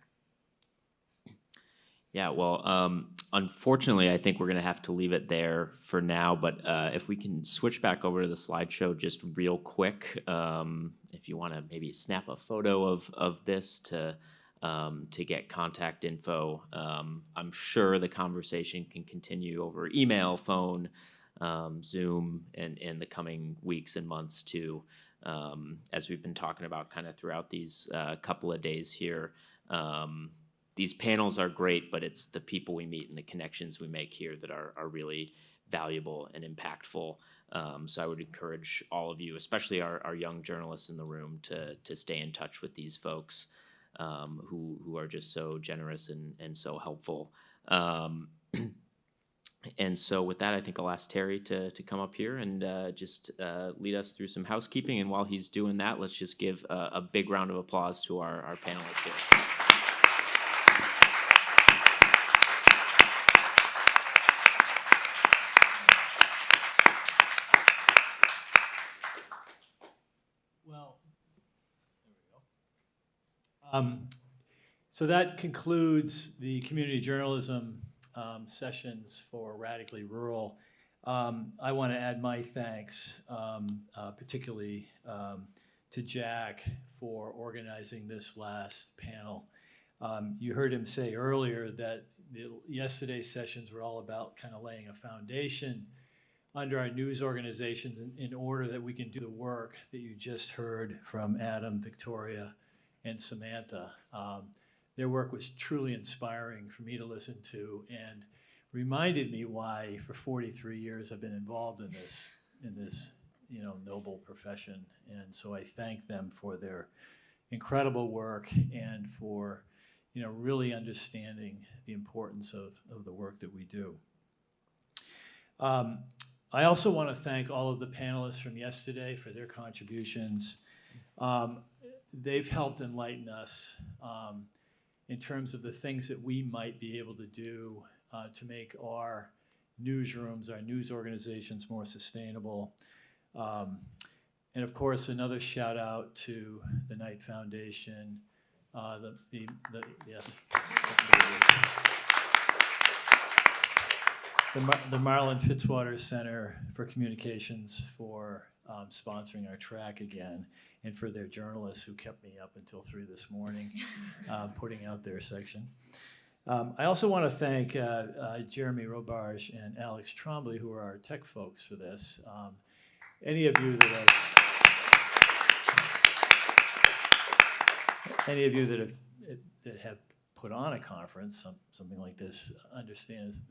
Yeah, well, unfortunately, I think we're going to have to leave it there for now. But if we can switch back over to the slideshow just real quick, if you want to maybe snap a photo of this to get contact info. I'm sure the conversation can continue over email, phone, Zoom, in the coming weeks and months too. As we've been talking about kind of throughout these couple of days here. These panels are great, but it's the people we meet and the connections we make here that are really valuable and impactful. So I would encourage all of you, especially our young journalists in the room, to stay in touch with these folks who are just so generous and so helpful. And so with that, I think I'll ask Terry to come up here and just lead us through some housekeeping. And while he's doing that, let's just give a big round of applause to our panelists here. Well, there we go. So that concludes the community journalism sessions for Radically Rural. I want to add my thanks, particularly to Jack for organizing this last panel. You heard him say earlier that yesterday's sessions were all about kind of laying a foundation under our news organizations in order that we can do the work that you just heard from Adam, Victoria, and Samantha. Their work was truly inspiring for me to listen to and reminded me why for 43 years I've been involved in this noble profession. And so I thank them for their incredible work and for really understanding the importance of the work that we do. I also want to thank all of the panelists from yesterday for their contributions. They've helped enlighten us in terms of the things that we might be able to do to make our newsrooms, our news organizations more sustainable. And of course, another shout out to the Knight Foundation, yes, the Marlon Fitzwater Center for Communications for sponsoring our track again, and for their journalists who kept me up until 3 this morning putting out their section. I also want to thank Jeremy Robarge and Alex Trombley, who are our tech folks for this. Any of you that have put on a conference, something like this, understands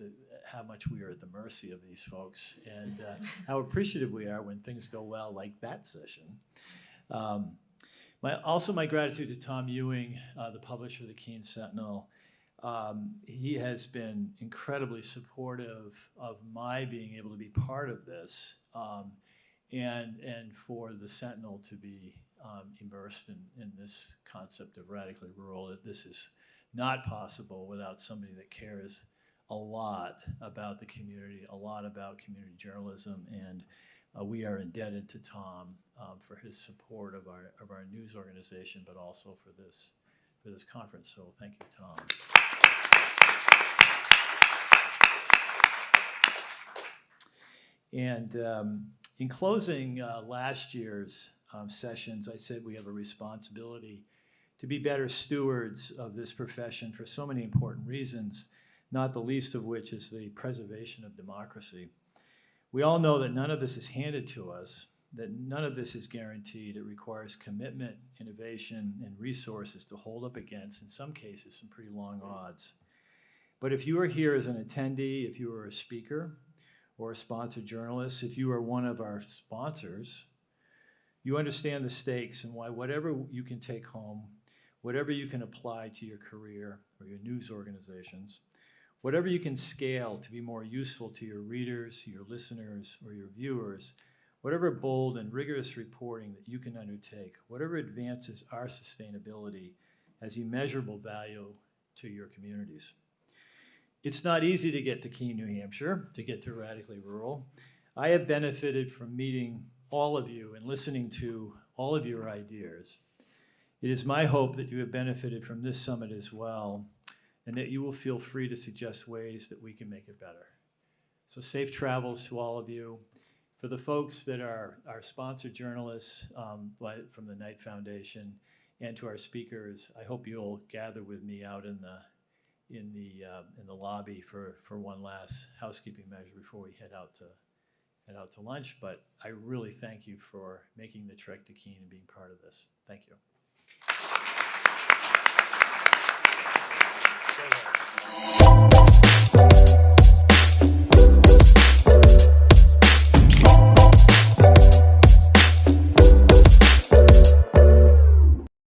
how much we are at the mercy of these folks, and how appreciative we are when things go well, like that session. My gratitude to Tom Ewing, the publisher of the Keene Sentinel. He has been incredibly supportive of my being able to be part of this, and for the Sentinel to be immersed in this concept of radically rural. This is not possible without somebody that cares a lot about the community, a lot about community journalism, and we are indebted to Tom for his support of our news organization, but also for this conference. So thank you, Tom. And in closing last year's sessions, I said we have a responsibility to be better stewards of this profession for so many important reasons, not the least of which is the preservation of democracy. We all know that none of this is handed to us, that none of this is guaranteed. It requires commitment, innovation, and resources to hold up against, in some cases, some pretty long odds. But if you are here as an attendee, if you are a speaker or a sponsored journalist, if you are one of our sponsors, you understand the stakes and why whatever you can take home, whatever you can apply to your career or your news organizations, whatever you can scale to be more useful to your readers, your listeners, or your viewers, whatever bold and rigorous reporting that you can undertake, whatever advances our sustainability has immeasurable value to your communities. It's not easy to get to Keene, New Hampshire, to get to Radically Rural. I have benefited from meeting all of you and listening to all of your ideas. It is my hope that you have benefited from this summit as well, and that you will feel free to suggest ways that we can make it better. So safe travels to all of you. For the folks that are our sponsored journalists from the Knight Foundation, and to our speakers, I hope you'll gather with me out in the lobby for one last housekeeping measure before we head out to lunch. But I really thank you for making the trek to Keene and being part of this. Thank you.